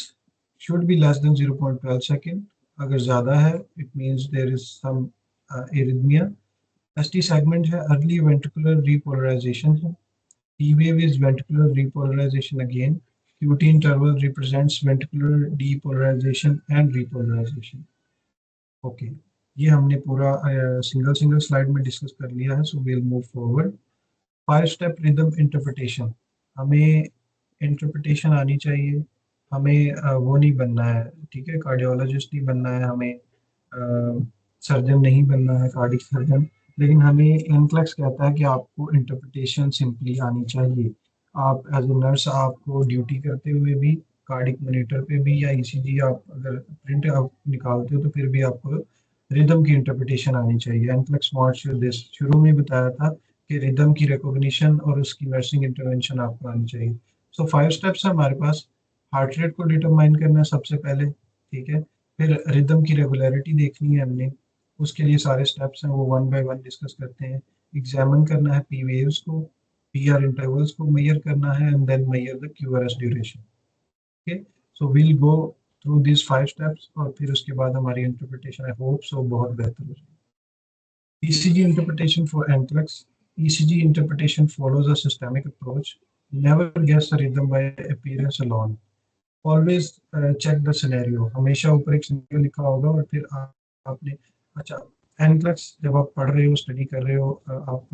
S1: should be less than 0.12 second, अगर ज़्यादा है it means there is some arrhythmia. ST segment है, अर्ली वेंट्रिकुलर रीपोलराइजेशन है। P wave is ventricular repolarization again. QT interval represents ventricular depolarization and repolarization. Okay. ये हमने पूरा single single slide में discuss कर लिया है, so will move forward. 5 step rhythm interpretation, हमें इंटरप्रिटेशन आनी चाहिए। हमें वो नहीं बनना है, ठीक है, कार्डियोलॉजिस्ट नहीं बनना है, हमें सर्जन नहीं बनना है, कार्डिक सर्जन। लेकिन हमें इनफ्लेक्स कहता है कि आपको इंटरप्रिटेशन सिंपली आनी चाहिए। आप एज ए नर्स आपको ड्यूटी करते हुए भी, कार्डिक मॉनिटर पे भी, या ईसीजी आप अगर प्रिंट आप निकालते हो तो फिर भी आपको रिदम की इंटरप्रिटेशन आनी चाहिए। एनफ्लेक्स वांट्स दिस, शुरू में बताया था कि रिदम की रिकॉग्निशन और उसकी नर्सिंग इंटरवेंशन आपको आनी चाहिए। सो 5 स्टेप्स है हमारे पास। हार्ट रेट को डिटरमाइन करना है सबसे पहले, ठीक है। फिर रिदम की रेगुलरिटी देखनी है हमने, उसके लिए सारे स्टेप्स हैं वो वन बाय वन डिस्कस करते हैं। एग्जामिन करना है पी वेव्स को, पी आर इंटरवल्स को मेजर करना है, and then measure the Q R S duration. Okay. So we'll go through this 5 steps और फिर उसके बाद हमारी इंटरप्रिटेशन आई होप सो बहुत बेहतर हो जाए। ECG interpretation for anthrax. ECG interpretation follows a systemic approach. Never guess a rhythm by appearance alone. Always check the scenario. हमेशा ऊपर एक सिनेरियो लिखा होगा और फिर आपने, अच्छा, एनथ्रेक्स जब आप पढ़ रहे हो, स्टडी कर रहे हो, आप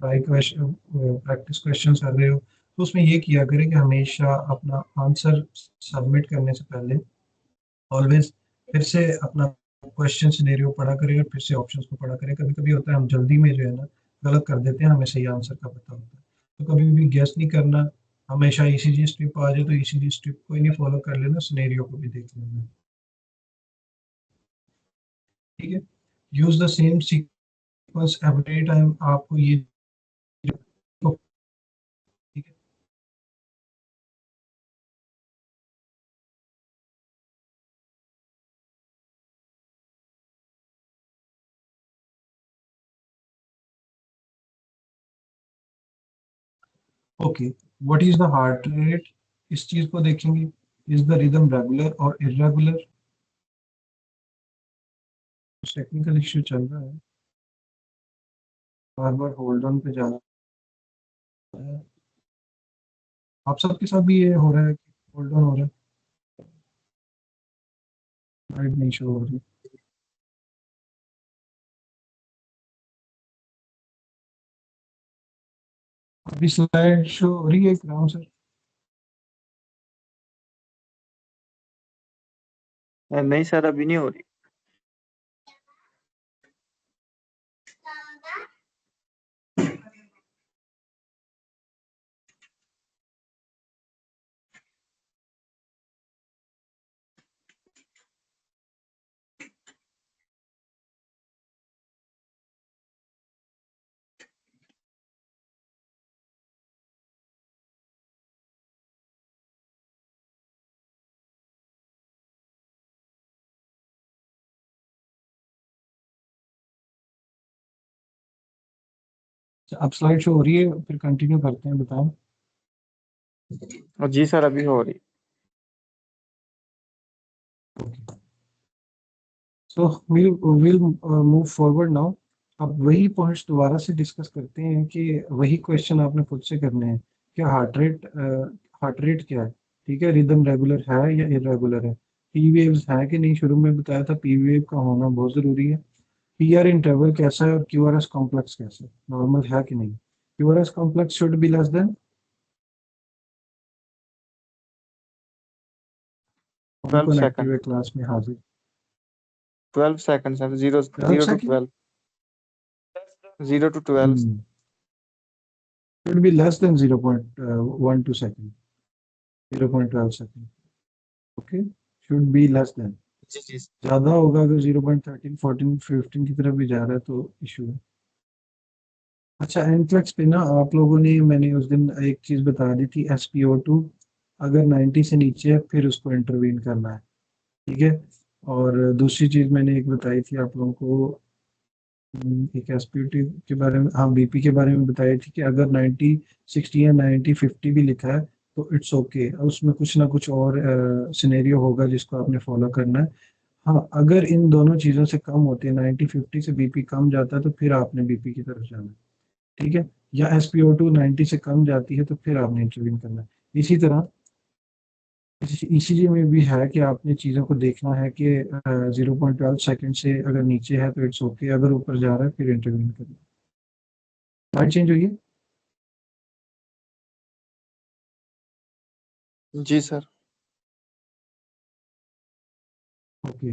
S1: ट्राई क्वेश्चन प्रैक्टिस क्वेश्चन कर रहे हो, तो उसमें ये किया करें कि हमेशा अपना आंसर सबमिट करने से पहले ऑलवेज फिर से अपना क्वेश्चन सिनेरियो पढ़ा करें और फिर से ऑप्शंस को पढ़ा करें। कभी कभी होता है हम जल्दी में जो है ना गलत कर देते हैं, हमें सही आंसर का पता होता है। तो कभी भी गेस नहीं करना, हमेशा ईसीजी स्ट्रिप आ जाए तो ईसीजी स्ट्रिप को ही नहीं फॉलो कर लेना, सिनेरियो को भी देख लेना। ठीक है। Use the same sequence every time, आपको ये, ठीक है। Okay. What is the heart rate, इस चीज को देखेंगे। इज द रिदम रेगुलर और इरेगुलर? टेक्निकल इश्यू चल रहा है, बार बार होल्ड ऑन पे जा रहा है। आप सबके साथ भी ये हो रहा है कि होल्ड ऑन हो रहा है, लाइट नहीं शो हो रही? अभी स्लाइड शो हो रही है इकराम सर?
S3: नहीं सर, अभी नहीं हो रही।
S1: अब स्लाइड शो हो रही है, फिर कंटिन्यू करते हैं, बताएं।
S3: जी सर, अभी हो रही।
S1: सो we'll मूव फॉरवर्ड नाउ। अब वही पॉइंट्स दोबारा से डिस्कस करते हैं कि वही क्वेश्चन आपने खुद से करने हैं कि हार्ट रेट क्या है, ठीक है, रिदम रेगुलर है या इरेगुलर है, पी वेव्स है कि नहीं, शुरू में बताया था पी वेव का होना बहुत ज़रूरी है, पी आर इंटरवल कैसा है और क्यू आर एस कॉम्प्लेक्स कैसा है, नॉर्मल है कि नहीं, Q R S complex should be less then
S3: 12
S1: कौन एक्टिव
S3: सेकंड।
S1: है क्लास में हाजिर?
S3: 12 second sir, 0
S1: 12
S3: 0 to
S1: second
S3: 12, 0 to 12।
S1: should be less than 0.12 second, 0.12 second, okay, should be less than.
S3: जी जी।
S1: ज़्यादा होगा अगर 0.13 14 15 की तरफ भी जा रहा है तो इशू है। अच्छा, एनफ्लक्स पे ना आप लोगों ने, मैंने उस दिन एक चीज़ बता दी थी, SpO2 अगर 90 से नीचे है फिर उसको इंटरवीन करना है, ठीक है। और दूसरी चीज़ मैंने एक बताई थी आप लोगों को, एक SpO2 के बारे में, हाँ बीपी के बारे में बताई थी कि अगर 90 60 या 90 50 भी लिखा है तो इट्स ओके, उसमें कुछ ना कुछ और सिनेरियो होगा जिसको आपने फॉलो करना है। हाँ, अगर इन दोनों चीज़ों से कम होती है, 90-50 से बीपी कम जाता है तो फिर आपने बीपी की तरफ जाना है, ठीक है। या SpO2 90 से कम जाती है तो फिर आपने इंटरवीन करना है। इसी तरह ECG में भी है कि आपने चीज़ों को देखना है कि 0.12 सेकेंड से अगर नीचे है तो इट्स ओके, अगर ऊपर जा रहा है फिर इंटरवीन करना। लाइट चेंज हुई है?
S3: जी सर।
S1: ओके।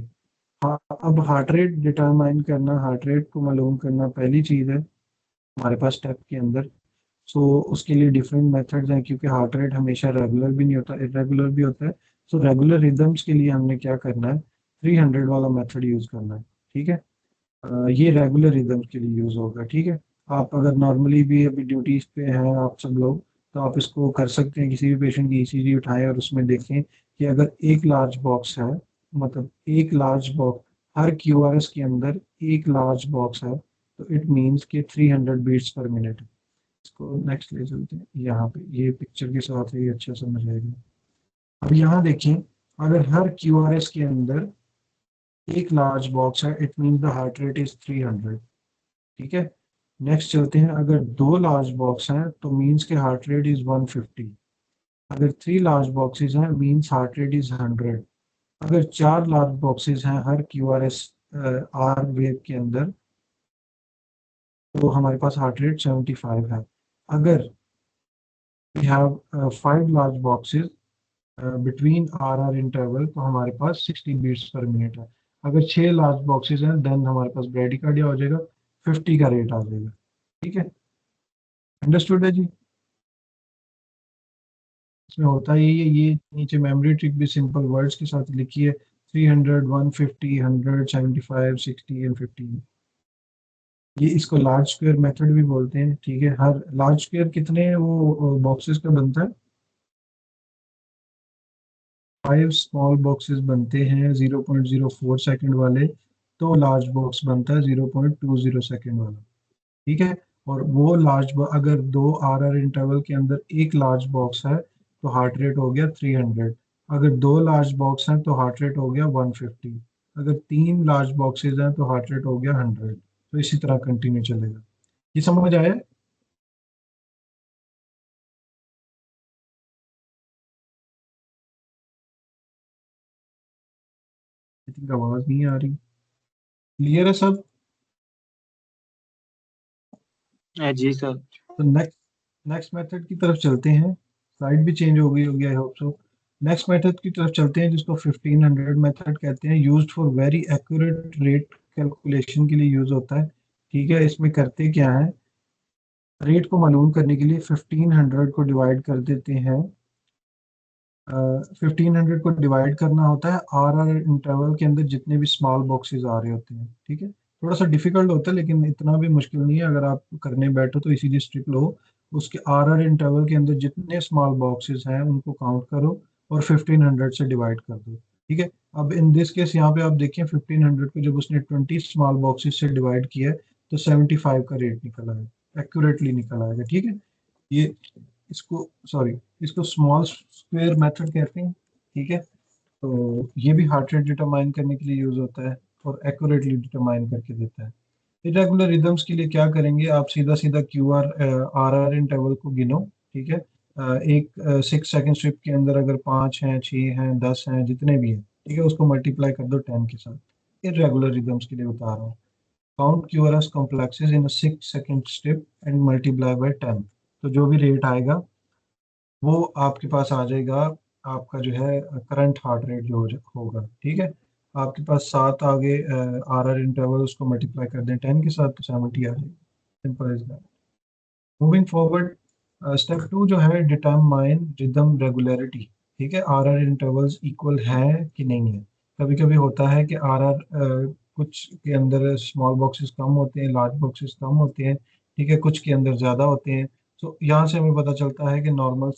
S1: हाँ, अब हार्ट रेट डिटरमाइन करना, हार्ट रेट को मालूम करना पहली चीज़ है हमारे पास स्टेप के अंदर। सो उसके लिए डिफरेंट मेथड्स हैं क्योंकि हार्ट रेट हमेशा रेगुलर भी नहीं होता, इरेगुलर भी होता है। सो रेगुलर रिदम्स के लिए हमने क्या करना है, 300 वाला मेथड यूज़ करना है, ठीक है। ये रेगुलर रिदम्स के लिए यूज़ होगा, ठीक है। आप अगर नॉर्मली भी अभी ड्यूटीज पे हैं आप सब लोग, तो आप इसको कर सकते हैं, किसी भी पेशेंट की ECG उठाएं और उसमें देखें कि अगर एक लार्ज बॉक्स है, मतलब एक लार्ज बॉक्स हर QRS के अंदर एक लार्ज बॉक्स है, तो इट मीन्स कि 300 बीट्स पर मिनट है। इसको नेक्स्ट ले चलते हैं, यहाँ पे ये पिक्चर के साथ ही अच्छा समझ आएगा। अब यहाँ देखें, अगर हर QRS के अंदर एक लार्ज बॉक्स है it means the heart rate is 300, ठीक है। नेक्स्ट चलते हैं, अगर दो लार्ज बॉक्स हैं तो मीन्स के हार्ट रेट इज 150, अगर थ्री लार्ज बॉक्सेस हैं मीन्स हार्ट रेट इज 100, अगर चार लार्ज बॉक्सेस हैं हर QRS आर वेव के अंदर तो हमारे पास हार्ट रेट 75 है। अगर we have 5 large boxes between R interval तो हमारे पास 60 बीट्स पर मिनट है। अगर 6 लार्ज बॉक्सेस हैं देन हमारे पास ब्रेडिकार्डिया हो जाएगा, 50 का रेट आ जाएगा, ठीक है। अंडरस्टूड है जी? इसमें होता ही है ये नीचे मेमोरी ट्रिक भी सिंपल वर्ड्स के साथ लिखी है, 300 150 100 75 60 एंड 15। ये इसको लार्ज स्क्वायर मेथड भी बोलते हैं, ठीक है। हर लार्ज स्क्वायर कितने वो बॉक्सेस का बनता है, 5 स्मॉल बॉक्सेस बनते हैं 0.04 सेकंड वाले, तो लार्ज बॉक्स बनता है 0.20 सेकंड वाला, ठीक है। और वो अगर दो आर इंटरवल के अंदर एक लार्ज बॉक्स है तो हार्ट रेट हो गया 300, अगर 2 लार्ज बॉक्स हैं तो हार्ट रेट हो गया 150, अगर 3 लार्ज बॉक्सेज हैं तो हार्ट रेट हो गया 100। तो इसी तरह कंटिन्यू चलेगा। ये समझ आया? आई थिंक आवाज नहीं आ रही। क्लियर है सब?
S3: जी सर।
S1: तो नेक्स्ट नेक्स्ट मेथड की तरफ चलते हैं। स्लाइड भी चेंज हो गई होगी, I hope so. Next method की तरफ चलते हैं जिसको 1500 मेथड कहते हैं। Used for very accurate rate calculation के लिए यूज होता है। ठीक है, इसमें करते क्या है, रेट को मालूम करने के लिए 1500 को डिवाइड कर देते हैं। 1500 को डिवाइड करना होता है आर आर इंटरवल के अंदर जितने भी स्मॉल बॉक्सेस आ रहे होते हैं। ठीक है, थोड़ा सा डिफिकल्ट होता है लेकिन इतना भी मुश्किल नहीं है। अगर आप करने बैठो तो इसीलिए स्ट्रिक्ट लो। उसके आर आर इंटरवल के अंदर जितने स्मॉल बॉक्सेस हैं उनको काउंट करो और 1500 से डिवाइड कर दो। ठीक है, अब इन दिस केस यहाँ पे आप देखिए 1500 को जब उसने 20 स्मॉल बॉक्सेस से डिवाइड किया है तो 75 का रेट निकला है, एक्यूरेटली निकला है। ठीक है, ये इसको सॉरी इसको स्मॉल स्क्वायर मेथड कहते हैं। ठीक है, तो ये भी हार्ट रेट डिटरमाइन करने के लिए यूज होता है और एक्यूरेटली डिटरमाइन करके देता है। इरेगुलर रिदम्स के लिए क्या करेंगे, आप सीधा सीधा Q R R R interval को गिनो। ठीक है, एक 6 सेकेंड स्ट्रिप के अंदर अगर 5 हैं, 6 हैं, 10 हैं, जितने भी हैं, ठीक है, उसको मल्टीप्लाई कर दो 10 के साथ। इरेगुलर रिदम्स के लिए बता रहा हूँ। Count QRS complexes in a 6 second strip and multiply by 10। तो जो भी रेट आएगा वो आपके पास आ जाएगा, आपका जो है करंट हार्ट रेट जो होगा। ठीक है, आपके पास 7 आगे आर आर इंटरवल, उसको मल्टीप्लाई कर दें 10 के साथ तो 70 आ जाएगा। Simple is that. Moving forward, step 2 जो है, डिटरमाइन रिदम रेगुलरिटी। ठीक है, आर आर इंटरवल्स इक्वल हैं कि नहीं है। कभी कभी होता है कि आर आर कुछ के अंदर स्मॉल बॉक्सेस कम होते हैं, लार्ज बॉक्सेस कम होते हैं। ठीक है, कुछ के अंदर ज़्यादा होते हैं। तो यहाँ से हमें पता चलता है कि नॉर्मल,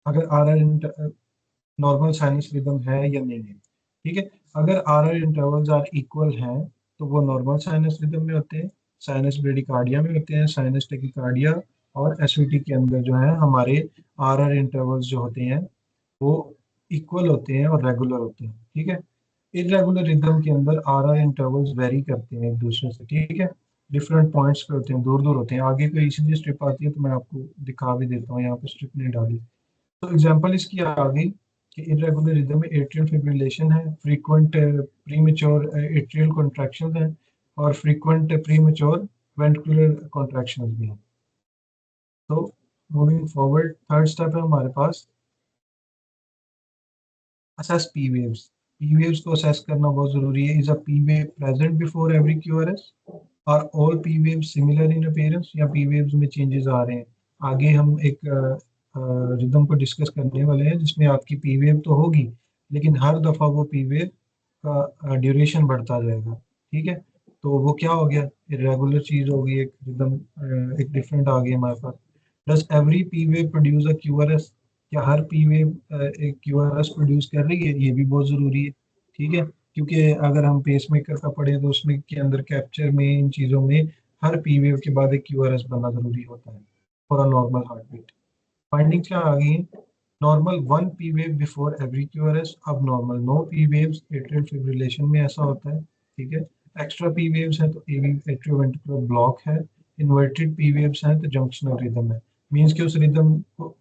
S1: अगर R R normal sinus rhythm है या नहीं है। ठीक है, अगर R R intervals are equal हैं तो वो नॉर्मल साइनस रिदम में होते हैं, साइनस ब्रेडिकार्डिया में होते हैं, साइनस टेकिकार्डिया और एसवीटी के अंदर जो है हमारे आर आर इंटरवल्स जो होते हैं वो इक्वल होते हैं और रेगुलर होते हैं। ठीक है, इरेगुलर रिदम के अंदर आर आर इंटरवल्स वेरी करते हैं एक दूसरे से। ठीक है, डिफरेंट पॉइंट्स पे होते हैं, दूर दूर होते हैं। आगे कोई इसीलिए स्ट्रिप आती है तो मैं आपको दिखा भी देता हूँ, यहाँ पे स्ट्रिप नहीं डाली। तो एग्जांपल इसकी आ गई कि इरेगुलर रिदम में एट्रियल फिब्रिलेशन है, फ्रीक्वेंट प्रीमेच्योर एट्रियल कॉन्ट्रैक्शंस हैं और फ्रीक्वेंट प्रीमेच्योर वेंट्रिकुलर कॉन्ट्रैक्शंस भी हैं। तो मूविंग फॉरवर्ड, थर्ड स्टेप है हमारे पास assess P waves. P waves को असेस करना बहुत जरूरी है। Is a P wave present before every QRS? Are all P waves similar in appearance, या पी वेव्स में चेंजेस आ रहे हैं? आगे हम एक रिदम को डिस्कस करने वाले हैं जिसमें आपकी पी वेव तो होगी लेकिन हर दफ़ा वो पी वेव का ड्यूरेशन बढ़ता जाएगा। ठीक है, तो वो क्या हो गया, इरेगुलर चीज़ हो गई, एक रिदम एक डिफरेंट आ गई हमारे पास। Does every P wave produce a QRS? क्या हर पी वेव एक क्यूआरएस प्रोड्यूस कर रही है? ये भी बहुत ज़रूरी है। ठीक है, क्योंकि अगर हम पेस मेकर का पढ़े तो उसमें के अंदर कैप्चर में, इन चीज़ों में हर पी वेव के बाद एक क्यूआरएस बनना ज़रूरी होता है for a normal heart beat. Finding क्या आ गई है, normal 1 P wave before every QRS, अब normal no P waves atrial fibrillation में ऐसा होता है। ठीक है, एक्स्ट्रा पी वेव्स हैं तो एवी एट्रियोवेंट्रिकुलर ब्लॉक है, इन्वर्टेड पी वेव्स हैं तो जंक्शनल रिदम है। मींस कि उस रिदम को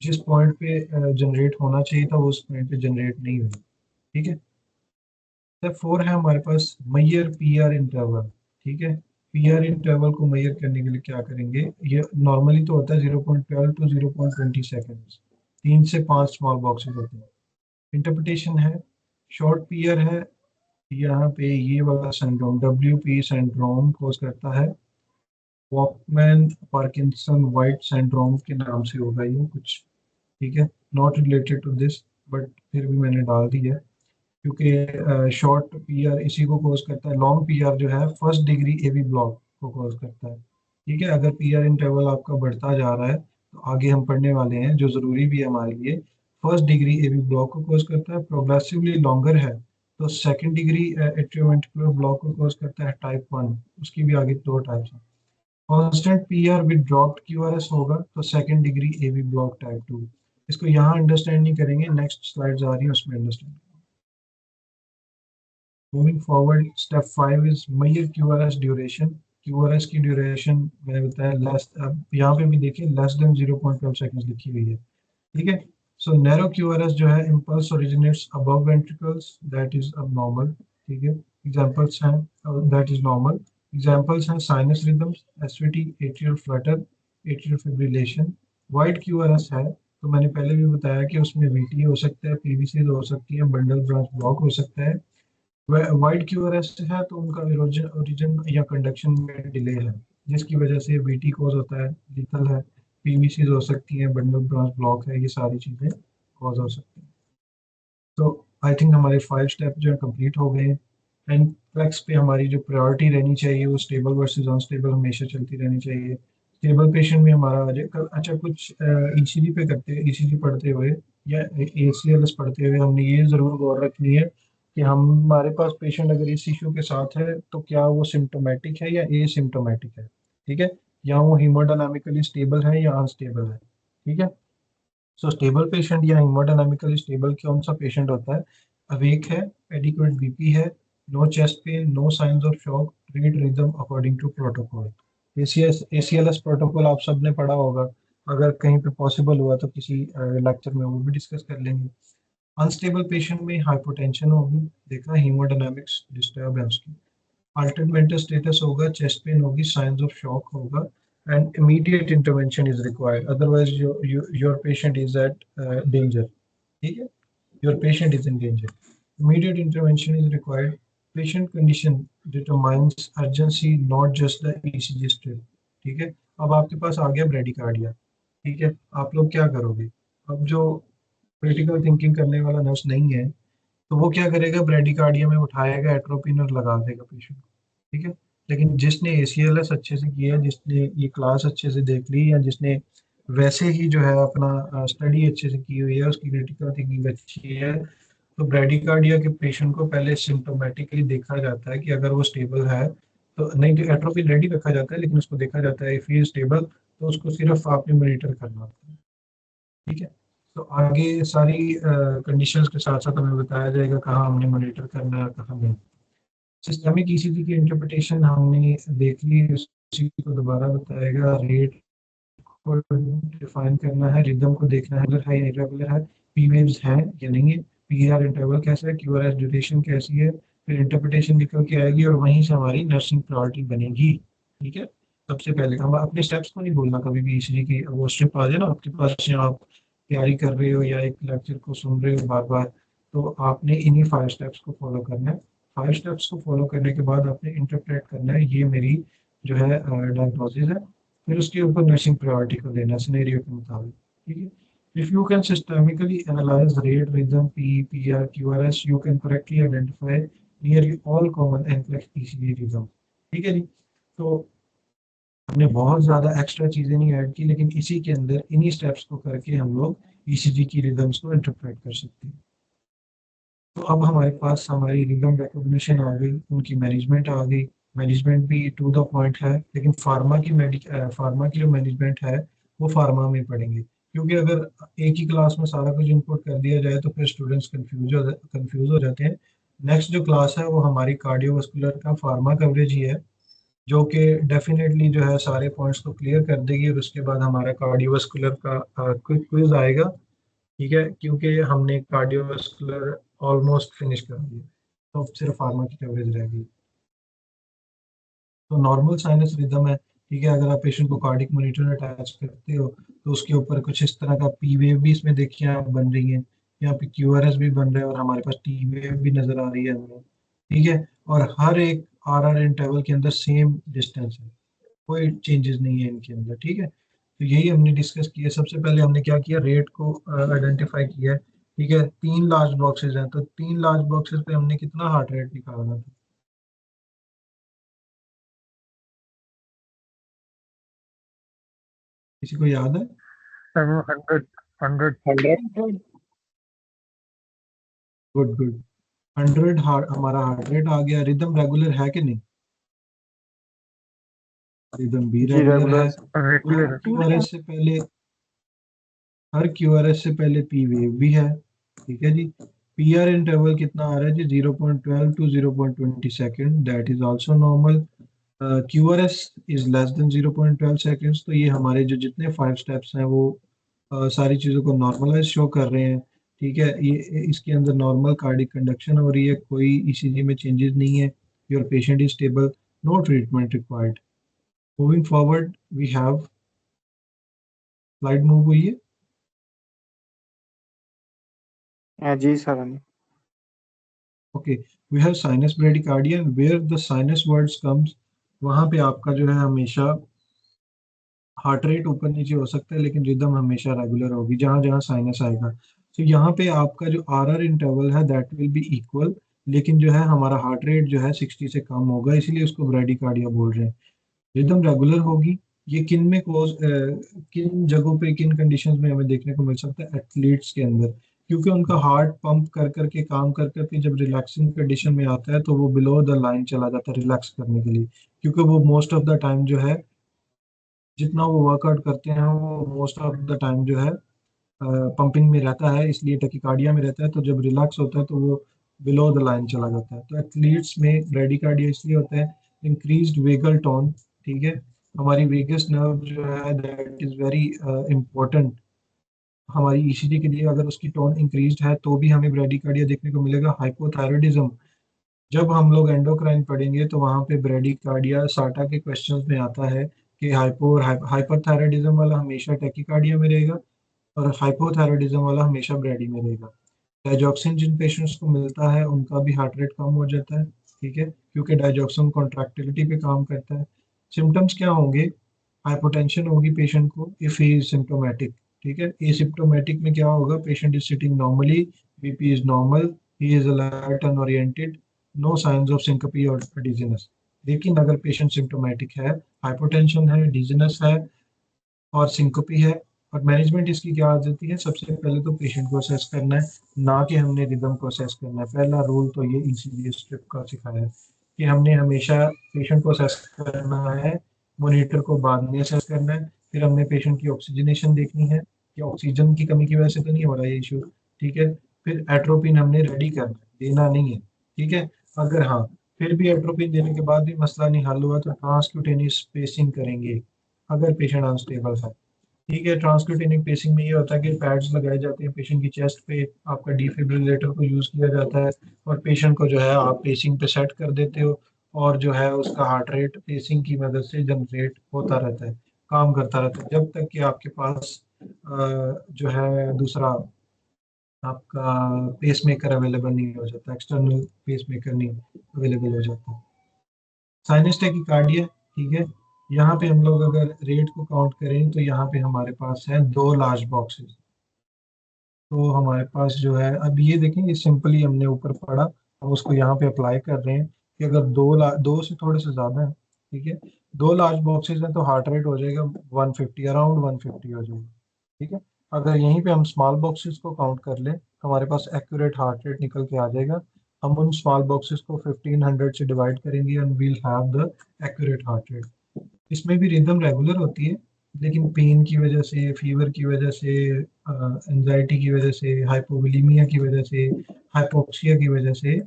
S1: जिस पॉइंट पे जनरेट होना चाहिए था वो उस पॉइंट पे जनरेट नहीं हुई। ठीक है, स्टेप 4 है हमारे पास मैयर पी आर इंटरवल। ठीक है, पी आर इंटरवल को मैयर करने के लिए क्या करेंगे, ये नॉर्मली तो होता है 0.12 टू 0.20 सेकेंड्स, 3 से 5 स्मॉल बॉक्सेस होते हैं। इंटरप्रिटेशन है, शॉर्ट पी आर है, यहाँ पे ये वाला सिंड्रोम डब्ल्यू पी सिंड्रोम कोज करता है, वॉकमैन पार्किंसन वाइट सिंड्रोम के नाम से होगा ये कुछ। ठीक है, not related to this but फिर भी मैंने डाल दिया क्योंकि शॉर्ट पीआर इसी को कोज करता है। लॉन्ग पीआर जो है फर्स्ट डिग्री एवी ब्लॉक को कोज करता है। ठीक है, अगर पीआर इंटरवल आपका बढ़ता जा रहा है तो आगे हम पढ़ने वाले हैं जो ज़रूरी भी है हमारे लिए, फर्स्ट डिग्री एवी ब्लॉक को कोज करता है। प्रोग्रेसिवली लॉन्गर है तो सेकंड डिग्री एट्रियोवेंट्रिकुलर ब्लॉक को कोज करता है, टाइप 1। उसकी भी आगे 2 टाइप्स हैं। Constant PR with dropped QRS होगा तो second degree AV block type 2। इसको यहाँ अंडरस्टैंड नहीं करेंगे, नेक्स्ट स्लाइड्स आ रही है उसमें understand. Moving forward, step 5 is measure QRS duration. QRS की ड्यूरेशन मैंने बताया लेस, अब यहाँ पे भी देखिए लेस देन 0.12 सेकंड्स लिखी हुई है, ठीक है। सो नैरो क्यूआरएस जो है, impulse originates above ventricles, that is अब नॉर्मल, ठीक है। एग्जांपल्स हैं, दैट इज नॉर्मल। एग्जांपल्स हैं sinus rhythms, SVT, atrial Flutter, atrial fibrillation. Wide QRS है तो मैंने पहले भी बताया कि उसमें वीटी हो सकता है, पीवीसी हो सकती है, बंडल ब्रांच ब्लॉक हो सकता है। वाइड क्यूआरएस है तो उनका ओरिजिन या कंडक्शन में डिले है, जिसकी वजह से वीटी कॉज होता है, लीथल है। पीवीसी हो सकती है, बंडल ब्रांच ब्लॉक है, ये सारी चीज़ें कॉज हो सकती हैं। तो आई थिंक हमारे 5 स्टेप जो है कंप्लीट हो गए हैं। एंड फ्लैक्स पे हमारी जो प्रायोरिटी रहनी चाहिए वो स्टेबल वर्सेस अनस्टेबल हमेशा चलती रहनी चाहिए। स्टेबल पेशेंट में हमारा आ जाए। अच्छा, कुछ ईसीजी पे करते हैं, ईसीजी पढ़ते हुए या एसीएलएस पढ़ते हुए हमने ये ज़रूर गौर रखनी है कि हमारे पास पेशेंट अगर इस इशू के साथ है तो क्या वो सिम्टोमेटिक है या एसिम्टोमेटिक है, ठीक है, या वो हीमोडायनामिकली स्टेबल है या अनस्टेबल है, ठीक है। सो स्टेबल पेशेंट या हेमोडायनामिकली स्टेबल कौन सा पेशेंट होता है? अवेक है, एडिक्वेट बीपी है, no chest pain, no signs of shock, treat rhythm according to protocol. ACLS protocol आप सबने पढ़ा होगा, अगर कहीं पे पॉसिबल हुआ तो किसी लेक्चर में वो भी डिस्कस कर लेंगे। अनस्टेबल पेशेंट में हाइपोटेंशन होगी, देखा, हीमोडायनामिक्स डिस्टर्ब है उसकी, अल्टर्ड मेंटल स्टेटस होगा, चेस्ट पेन होगी, साइंस ऑफ शॉक होगा, and immediate intervention is required, otherwise your patient is at danger, ठीक है, your patient is in danger, immediate intervention is required, patient condition determines urgency, not just the ECG strip, ठीक है। अब आपके पास आ गया bradycardia, ठीक है, आप लोग क्या करोगे? अब जो क्रिटिकल थिंकिंग करने वाला नर्स नहीं है तो वो क्या करेगा, ब्रेडिकार्डिया में उठाएगा एट्रोपिन और लगा देगा पेशेंट, ठीक है। लेकिन जिसने एसीएलएस अच्छे से किया है, जिसने ये क्लास अच्छे से देख ली, या जिसने वैसे ही जो है अपना स्टडी अच्छे से की हुई है, उसकी क्रिटिकल थिंकिंग अच्छी है, तो ब्रेडिकार्डिया के पेशेंट को पहले सिम्टोमेटिकली देखा जाता है कि अगर वो स्टेबल है तो नहीं, तो एट्रोपिन रेडी रखा जाता है लेकिन उसको देखा जाता है इफ ही स्टेबल तो उसको सिर्फ आपने मॉनिटर करना होता है, ठीक है। तो आगे सारी कंडीशंस के साथ साथ हमें बताया जाएगा कहाँ हमने मॉनिटर करना है, कहाँ नहीं। सिस्टमिक ईसीजी की इंटरप्रिटेशन हमने देख ली, उसी को दोबारा बताएगा। रेट को डिफाइन करना है, रिदम को देखना है, रेगुलर है या इरेगुलर है, पी वेव्स हैं या नहीं है, पीआर इंटरवल कैसा है, क्यूआरएस ड्यूरेशन कैसी है, फिर इंटरप्रिटेशन निकल के आएगी और वहीं से हमारी नर्सिंग प्रायोरिटी बनेगी, ठीक है। सबसे पहले हम अपने स्टेप्स को नहीं भूलना कभी भी, ईसीजी की वो स्टेप आ जाए ना आपके पास या आप तैयारी कर रहे हो या एक लेक्चर को सुन रहे हो बार बार, तो आपने इन्हीं 5 स्टेप्स को फॉलो करना है। 5 स्टेप्स को फॉलो करने के बाद आपने इंटरप्रेट करना है ये मेरी जो है डायग्नोसिस है, फिर उसके ऊपर नर्सिंग प्रायोरिटी को देना सिनेरियो के मुताबिक, ठीक है। If you can systemically analyze rate, rhythm, PR, QRS, you can correctly identify nearly all common NCLEX PCD rhythm, ठीक है जी। तो हमने बहुत ज़्यादा एक्स्ट्रा चीज़ें नहीं ऐड की, लेकिन इसी के अंदर इन्हीं स्टेप्स को करके हम लोग ईसीजी की रिदम्स को इंटरप्रेट कर सकते हैं। तो अब हमारे पास हमारी रिदम रिकॉग्निशन आ गई, उनकी मैनेजमेंट आ गई, मैनेजमेंट भी टू द पॉइंट है, लेकिन फार्मा की जो मैनेजमेंट है वो फार्मा में पढ़ेंगे, क्योंकि अगर एक ही क्लास में सारा कुछ इनपुट कर दिया जाए तो फिर स्टूडेंट्स कंफ्यूज हो जाते हैं। नेक्स्ट जो क्लास है वो हमारी कार्डियोवास्कुलर का फार्मा कवरेज ही है, जो कि डेफिनेटली जो है सारे पॉइंट्स को क्लियर कर देगी, और उसके बाद हमारा कार्डियोवास्कुलर का क्विक क्विज आएगा, ठीक है, क्योंकि हमने कार्डियोवास्कुलर ऑलमोस्ट फिनिश कर दिया, तो अब सिर्फ फार्मा की कवरेज रह गई। तो नॉर्मल साइनस रिदम है, ठीक है, अगर आप पेशेंट को कार्डिक मॉनिटर अटैच करते हो तो उसके ऊपर कुछ इस तरह का पी वेव भी इसमें देखिए आप बन रही है, यहाँ पे क्यूआरएस भी बन रहा है और हमारे पास टी वेव भी नजर आ रही है हमें, ठीक है। और हर एक आर इंटरवल के अंदर सेम डिस्टेंस है, कोई चेंजेस नहीं है इनके अंदर, ठीक है। तो यही हमने डिस्कस किया। सबसे पहले हमने क्या किया, रेट को आइडेंटिफाई किया है, ठीक है। 3 लार्ज बॉक्सेस हैं तो 3 लार्ज बॉक्सेस पे हमने कितना हार्ट रेट निकालना था? किसी को याद है?
S2: 100
S3: 100।
S1: Good good. 100 हमारा हार्ट रेट आ गया। रिदम रेगुलर है कि नहीं? रिदम भी
S3: जी
S1: रेगुलर है।
S3: रेगुलर।
S1: तो
S2: रेगुलर
S1: क्यूआरएस से पहले हर QRS से पहले P वेव भी है, ठीक है जी। PR इंटरवल कितना आ रहा है जी, 0.12 to 0.20 second, that is also normal. QRS is less than 0.12 seconds, तो ये हमारे जो जितने 5 स्टेप्स हैं वो सारी चीज़ों को नॉर्मलाइज शो कर रहे हैं, ठीक है। ये इसके अंदर नॉर्मल कार्डिक कंडक्शन हो रही है, कोई ECG में चेंजेस नहीं है, your patient is stable, no treatment required. Moving forward we have, slide move हुई है।
S3: जी sir.
S1: Okay, we have sinus bradycardia, where the sinus words comes, वहाँ पे आपका जो है हमेशा हार्ट रेट ऊपर नीचे हो सकता है, लेकिन रिदम हमेशा रेगुलर होगी जहाँ जहाँ साइनस आएगा। तो यहाँ पे आपका जो RR इंटरवल है दैट विल बी इक्वल, लेकिन जो है हमारा हार्ट रेट जो है 60 से कम होगा, इसलिए उसको ब्रेडिकार्डिया बोल रहे हैं। रिदम रेगुलर होगी। ये किन में कोज किन जगहों पे किन कंडीशंस में हमें देखने को मिल सकता है, एथलीट्स के अंदर, क्योंकि उनका हार्ट पंप कर करके काम कर करके जब रिलैक्सिंग कंडीशन में आता है तो वो बिलो द लाइन चला जाता है रिलैक्स करने के लिए, क्योंकि वो मोस्ट ऑफ द टाइम जो है जितना वो वर्कआउट करते हैं वो मोस्ट ऑफ द टाइम जो है पंपिंग में रहता है, इसलिए टैकीकार्डिया में रहता है। तो जब रिलैक्स होता है तो वो बिलो द लाइन चला जाता है। तो एथलीट्स में ब्रेडिकार्डिया इसलिए होता है, इंक्रीज्ड वेगल टोन, ठीक है। हमारी वेगस नर्व जो है दैट इज वेरी इंपॉर्टेंट हमारी ECG के लिए, अगर उसकी टोन इंक्रीज्ड है तो भी हमें ब्रेडिकार्डिया देखने को मिलेगा। हाइपोथायराइडिज्म, जब हम लोग एंडोक्राइन पढ़ेंगे तो वहाँ पे ब्रेडिकार्डिया साटा के क्वेश्चंस में आता है कि हाइपरथायराइडिज्म वाला हमेशा टैकीकार्डिया में रहेगा और हाइपोथायराइडिज्म वाला हमेशा ब्रेडी में रहेगा। डाइजॉक्सिन जिन पेशेंट्स को मिलता है उनका भी हार्ट रेट कम हो जाता है, ठीक है, क्योंकि डाइजॉक्सिन कॉन्ट्रैक्टिलिटी पे काम करता है। सिम्टम्स क्या होंगे, हाइपोटेंशन होगी पेशेंट को इफ ही इज सिम्टोमेटिक, ठीक है। एसिम्प्टोमेटिक में क्या होगा, patient is sitting normally, BP is normal, he is alert and oriented, no signs of syncope और डिजीनेस। लेकिन अगर पेशेंट सिम्टोमेटिक है, हाइपोटेंशन है, डिजीनेस है और सिंकोपी है, और मैनेजमेंट इसकी क्या आ जाती है, सबसे पहले तो पेशेंट को असेस करना है, ना कि हमने रिदम को असेस करना है। पहला रूल तो ये ECG स्ट्रिप का सिखाया है कि हमने हमेशा पेशेंट को असेस करना है, मॉनिटर को बाद में असेस करना है। फिर हमने पेशेंट की ऑक्सीजनेशन देखनी है कि ऑक्सीजन की कमी की वजह से तो नहीं हो रहा है ये इशू, ठीक है। फिर एट्रोपिन हमने रेडी करना है, देना नहीं है, ठीक है। अगर हाँ फिर भी एट्रोपिन देने के बाद भी मसला नहीं हल हुआ तो ट्रांसक्यूटेनियस स्पेसिंग करेंगे अगर पेशेंट अनस्टेबल है, ठीक है। ट्रांसक्यूटेनिक पेसिंग में ये होता है कि पैड्स लगाए जाते हैं पेशेंट की चेस्ट पे, आपका डिफिब्रिलेटर को यूज़ किया जाता है और पेशेंट को जो है आप पेसिंग पे सेट कर देते हो, और जो है उसका हार्ट रेट पेसिंग की मदद से जनरेट होता रहता है, काम करता रहता है, जब तक कि आपके पास जो है दूसरा आपका पेस मेकर अवेलेबल नहीं हो जाता, एक्सटर्नल पेस मेकर नहीं अवेलेबल हो जाता। साइनस टैकीकार्डिया, ठीक है। यहाँ पे हम लोग अगर रेट को काउंट करें तो यहाँ पे हमारे पास है 2 लार्ज बॉक्सेस। तो हमारे पास जो है, अब ये देखें, ये सिंपली हमने ऊपर पढ़ा, हम उसको यहाँ पे अप्लाई कर रहे हैं कि अगर 2 से थोड़े से ज़्यादा है, ठीक है, 2 लार्ज बॉक्सेस हैं तो हार्ट रेट हो जाएगा 150, अराउंड 150 हो जाएगा, ठीक है। अगर यहीं पे हम स्मॉल बॉक्सेस को काउंट कर लें हमारे पास एक्यूरेट हार्ट रेट निकल के आ जाएगा। हम उन स्मॉल बॉक्सेस को 1500 से डिवाइड करेंगे and we'll have the accurate heart rate. इसमें भी रिदम रेगुलर होती है, लेकिन पेन की वजह से, फीवर की वजह से, एंजाइटी की वजह से, हाइपोवोलीमिया की वजह से, हाइपोक्सिया की वजह से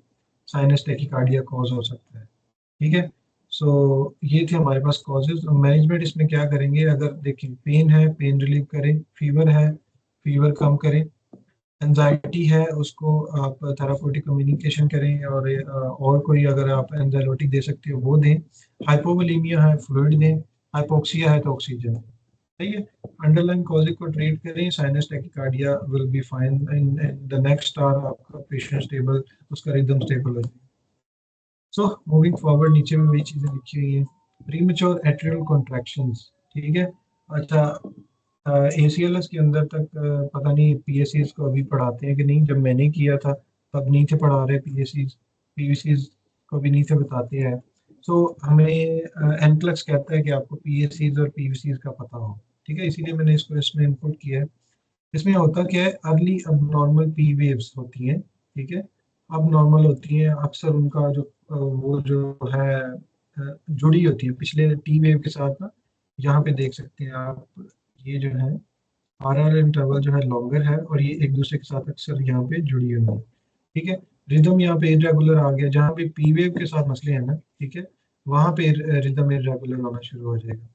S1: साइनस टैकीकार्डिया कॉज हो सकता है, ठीक है। सो ये थे हमारे पास कॉजेज। मैनेजमेंट इसमें क्या करेंगे, अगर देखिए पेन है पेन रिलीव करें, फीवर है फीवर कम करें, एंजाइटी है उसको आप थेराप्यूटिक कम्युनिकेशन करें, और कोई अगर आप एंजाइलोटिक दे सकते हो वो दें, हाइपोवोलीमिया है फ्लूइड दें, हाइपोक्सिया है तो ऑक्सीजन, सही है। अंडरलाइन कॉजेज को ट्रीट करें, sinus tachycardia will be fine in the next hour, आपका पेशेंट स्टेबल, उसका रिदम स्टेबल हो जाए। सो मूविंग फॉरवर्ड, नीचे में वही चीजें लिखी हुई हैं, प्रीमेच्योर एट्रियल कॉन्ट्रैक्शंस, ठीक है। अच्छा, ACLS के अंदर तक पता नहीं PSCs को अभी पढ़ाते हैं कि नहीं, जब मैंने किया था तब नहीं थे पढ़ा रहे PSCs, PVCs को भी नहीं थे बताते हैं। सो हमें NCLEX कहता है कि आपको PSCs और PVCs का पता हो, ठीक है, इसीलिए मैंने इसको इसमें इनपुट किया है। इसमें होता क्या है, अर्ली अब नॉर्मल P वेव्स होती हैं, ठीक है, अब नॉर्मल होती हैं, अक्सर उनका जो वो जो है जुड़ी होती है पिछले T वेव के साथ ना, यहाँ पे देख सकते हैं आप, ये जो है RR इंटरवल जो है लॉन्गर है और ये एक दूसरे के साथ अक्सर यहाँ पे जुड़ी हुई है। ठीक है, रिदम यहाँ पे इरेगुलर आ गया, जहाँ पे पी वेव के साथ मसले हैं ना, ठीक है, वहां पे रिदम इरेगुलर होना शुरू हो जाएगा।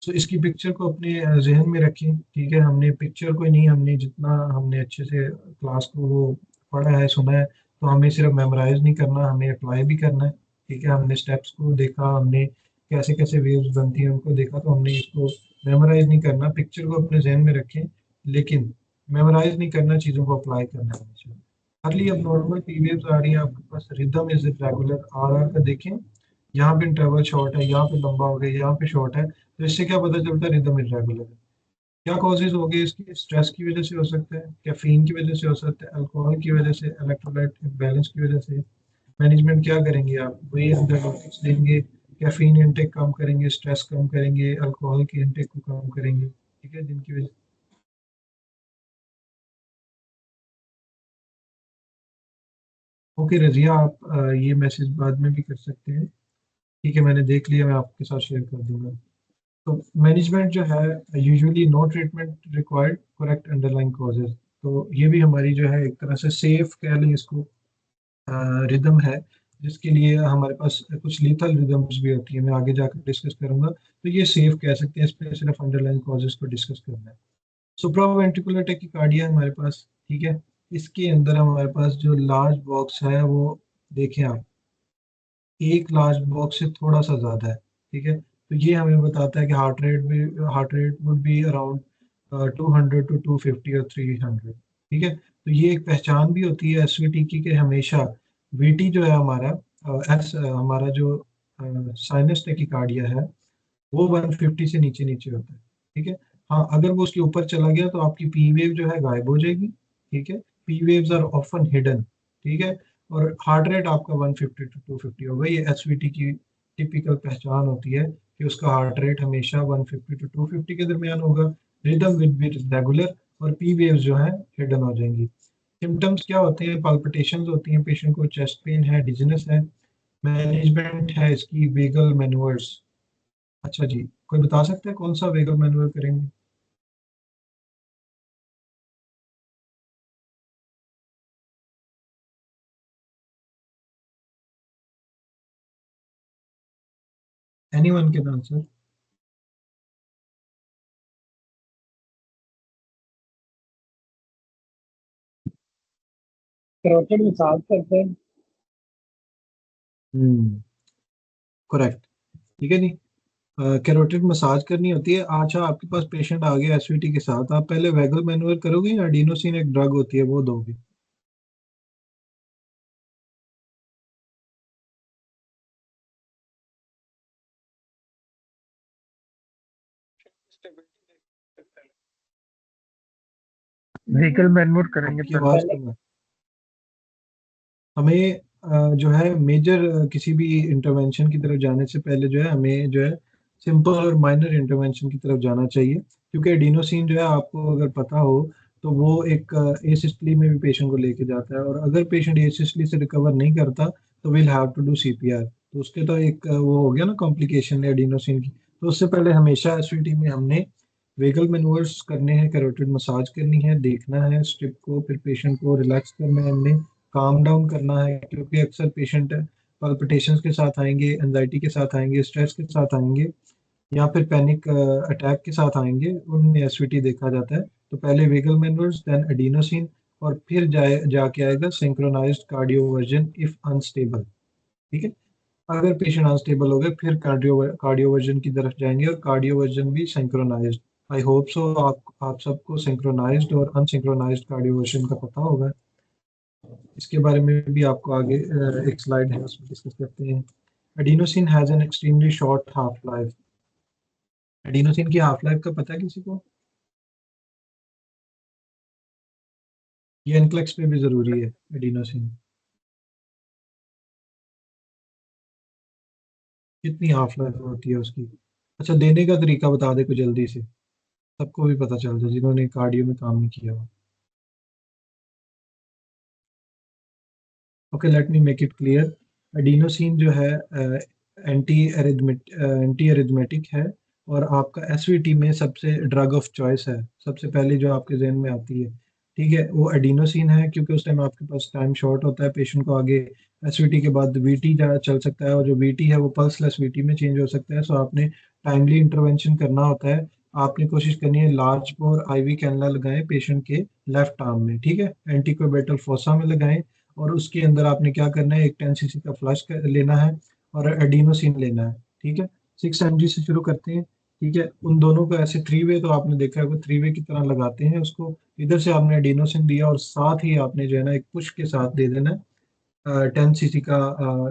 S1: तो इसकी पिक्चर को अपने जहन में रखें। ठीक है, हमने पिक्चर को नहीं, हमने जितना हमने अच्छे से क्लास को वो पढ़ा है सुना है, तो हमें सिर्फ मेमोराइज नहीं करना, हमें अप्लाई भी करना है। ठीक है, हमने स्टेप्स को देखा, हमने कैसे कैसे वेव्स बनती हैं उनको देखा, तो हमने इसको मेमोराइज नहीं करना, पिक्चर को अपने जहन में रखें, लेकिन मेमोराइज नहीं करना, चीज़ों को अप्लाई करना है हमेशा। अर्ली अब नॉर्मल पी वेव्स आ रही है आपके पास, rhythm is regular, R R का देखें, यहाँ पे इंटरवल शॉर्ट है, यहाँ पे लंबा हो गया, यहाँ पे शॉर्ट है, तो इससे क्या पता चलता है रिदम इरेगुलर है। क्या कॉजेज हो गए इसकी? स्ट्रेस की वजह से हो सकता है, कैफीन की वजह से हो सकता है, अल्कोहल की वजह से, इलेक्ट्रोलाइट इम्बैलेंस की वजह से। मैनेजमेंट क्या करेंगे आप? वही एंटीबायोटिक्स देंगे, कैफीन इंटेक कम करेंगे, स्ट्रेस कम करेंगे, अल्कोहल की इंटेक को कम करेंगे। ठीक है, जिनकी वजह। ओके रजिया, आप ये मैसेज बाद में भी कर सकते हैं। ठीक है, मैंने देख लिया, मैं आपके साथ शेयर कर दूंगा। तो मैनेजमेंट जो है, usually no treatment required, correct underlying causes. तो ये भी हमारी जो है एक तरह से सेफ कह लें इसको, रिदम है, जिसके लिए हमारे पास कुछ लीथल रिदम्स भी होती है, मैं आगे जाकर डिस्कस करूंगा। तो ये सेफ कह सकते हैं, इस पे सिर्फ अंडरलाइंग कॉजेज को डिस्कस करना है। सुप्रावेंट्रिकुलर टैकीकार्डिया है हमारे पास। ठीक है, इसके अंदर हमारे पास जो लार्ज बॉक्स है वो, देखें आप, एक लार्ज बॉक्स से थोड़ा सा ज़्यादा है। ठीक है, तो ये हमें बताता है कि heart rate would be around 200 to 250 और 300। ठीक है, तो ये एक पहचान भी होती है एसवीटी की, कि हमेशा वीटी जो है हमारा, एस हमारा जो साइनस टेकिकार्डिया है, वो 150 से नीचे नीचे होता है। ठीक है, हाँ, अगर वो उसके ऊपर चला गया तो आपकी पी वेव जो है गायब हो जाएगी। ठीक है, P waves are often hidden. ठीक है, और हार्ट रेट आपका 150 to 250 होगा। ये एसवीटी की टिपिकल पहचान होती है कि उसका हार्ट रेट हमेशा 150 to 250 के दरमियान होगा, रिदम विद बी रेगुलर, और पी वेव्स जो है हिडन हो जाएंगी। सिम्टम्स क्या होते हैं? पाल्पिटेशंस होती हैं पेशेंट को, चेस्ट पेन है, डिजीनेस है। मैनेजमेंट है इसकी वेगल मैनुअर्स। अच्छा जी, कोई बता सकता है कौन सा वेगल मैनुअल करेंगे? एनीवन के आंसर?
S2: कैरोटिड मसाज करते हैं।
S1: हम्म, करेक्ट। ठीक है जी, कैरोटिड मसाज करनी होती है। अच्छा, आपके पास पेशेंट आ गया एसवीटी के साथ, आप पहले वेगल मैनुअल करोगे या एडिनोसिन एक ड्रग होती है वो दोगे?
S2: स्टेबिलिटी देख सकते हैं।
S4: व्हीकल मैनुअर करेंगे
S1: आपकी
S4: पहले।
S1: आवाज कम है। हमें जो है मेजर किसी भी इंटरवेंशन की तरफ जाने से पहले जो है, हमें जो है सिंपल और माइनर इंटरवेंशन की तरफ जाना चाहिए, क्योंकि एडिनोसिन जो है, आपको अगर पता हो, तो वो एक एसिस्टली में भी पेशेंट को लेके जाता है, और अगर पेशेंट एसिस्टली से रिकवर नहीं करता तो will have to do CPR. तो उसके तो एक वो हो गया ना कॉम्प्लिकेशन एडिनोसिन की। तो उससे पहले हमेशा एसवीटी में हमने वेगल मैनुअर्स करने हैं, कैरोटिड मसाज करनी है, देखना है स्ट्रिप को, फिर पेशेंट को रिलैक्स करना है हमने, काम डाउन करना है, क्योंकि अक्सर पेशेंट पल्पिटेशंस के साथ आएंगे, एंजाइटी के साथ आएंगे, स्ट्रेस के साथ आएंगे, या फिर पैनिक अटैक के साथ आएंगे, उनमें एसवीटी देखा जाता है। तो पहले वेगल मैनुअर्स, देन एडिनोसिन, और फिर जाके आएगा सिंक्रोनाइज्ड कार्डियोवर्जन इफ अनस्टेबल। ठीक है, अगर पेशेंट अनस्टेबल हो गए फिर कार्डियोवर्जन की तरफ जाएंगे, और कार्डियोवर्जन भी सिंक्रोनाइज्ड। आई होप सो आप सबको सिंक्रोनाइज्ड और अनसिंक्रोनाइज्ड कार्डियोवर्जन का पता होगा। इसके बारे में भी आपको आगे एक स्लाइड है, उसमें डिस्कस करते हैं। Adenosine has an extremely short half life. Adenosine की हाफ लाइफ का पता है किसी को? ये एनक्लेक्स पे भी जरूरी है एडिनोसिन। कितनी हाफ लाइफ होती है उसकी? अच्छा, देने का तरीका बता दे कुछ जल्दी से, सबको भी पता चल जाए जिन्होंने कार्डियो में काम नहीं किया हो। Okay, let me make it clear. Adenosine जो है एंटी एरिथमेटिक है, और आपका एसवीटी में सबसे ड्रग ऑफ चॉइस है, सबसे पहले जो आपके जहन में आती है, ठीक है, वो एडिनोसिन है, क्योंकि उस टाइम आपके पास टाइम शॉर्ट होता है, पेशेंट को आगे एसवीटी के बाद वीटी चल सकता है, और जो वीटी है वो पल्सलेस वीटी में चेंज हो सकता है। सो आपने टाइमली इंटरवेंशन करना होता है। आपने कोशिश करनी है लार्ज बोर आईवी कैनुला लगाएं पेशेंट के लेफ्ट आर्म में, ठीक है, एंटीकोबेटल फोसा में लगाएं, और उसके अंदर आपने क्या करना है, एक 10 सीसी का फ्लश लेना है और एडिनोसिन लेना है, ठीक है। 6 mg से शुरू करते हैं, ठीक है। उन दोनों को ऐसे थ्री वे, तो आपने देखा है वो थ्री वे की तरह लगाते हैं उसको। इधर से आपने एडिनोसिन दिया और साथ ही आपने जो है ना एक पुश के साथ दे देना है, 10 सीसी का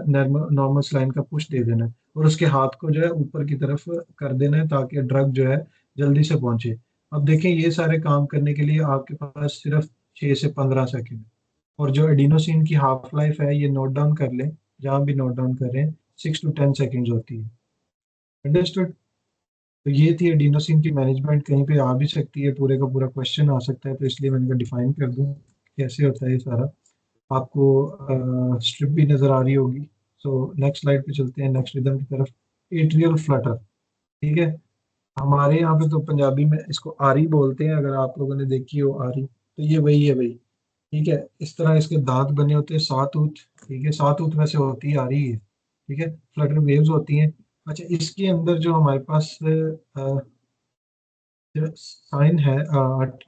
S1: नॉर्मल लाइन का पुश दे देना है, और उसके हाथ को जो है ऊपर की तरफ कर देना है ताकि ड्रग जो है जल्दी से पहुंचे। अब देखें, ये सारे काम करने के लिए आपके पास सिर्फ 6 से 15 सेकेंड, और जो एडिनोसिन की हाफ लाइफ है, ये नोट डाउन कर लें, जहाँ भी नोट डाउन कर रहे हैं, 6 to 10 सेकेंड्स होती है। अंडरस्टूड। तो ये थी एडिनोसिन की मैनेजमेंट। कहीं पे आ भी सकती है, पूरे का पूरा क्वेश्चन आ सकता है, तो इसलिए मैंने कहा डिफाइन कर दूं कैसे होता है ये सारा। आपको स्ट्रिप भी नज़र आ रही होगी। सो नेक्स्ट स्लाइड पे चलते हैं, नेक्स्ट रिदम की तरफ। एट्रियल फ्लटर, ठीक है। हमारे यहाँ पे तो पंजाबी में इसको आरी बोलते हैं, अगर आप लोगों ने देखी हो आरी, तो ये वही है भाई, ठीक है। इस तरह इसके दांत बने होते हैं, 7 ऊँट, ठीक है, 7 ऊँट वैसे होती आ रही है, ठीक है, फ्लटर वेव्स होती हैं। अच्छा, इसके अंदर जो हमारे पास साइन है,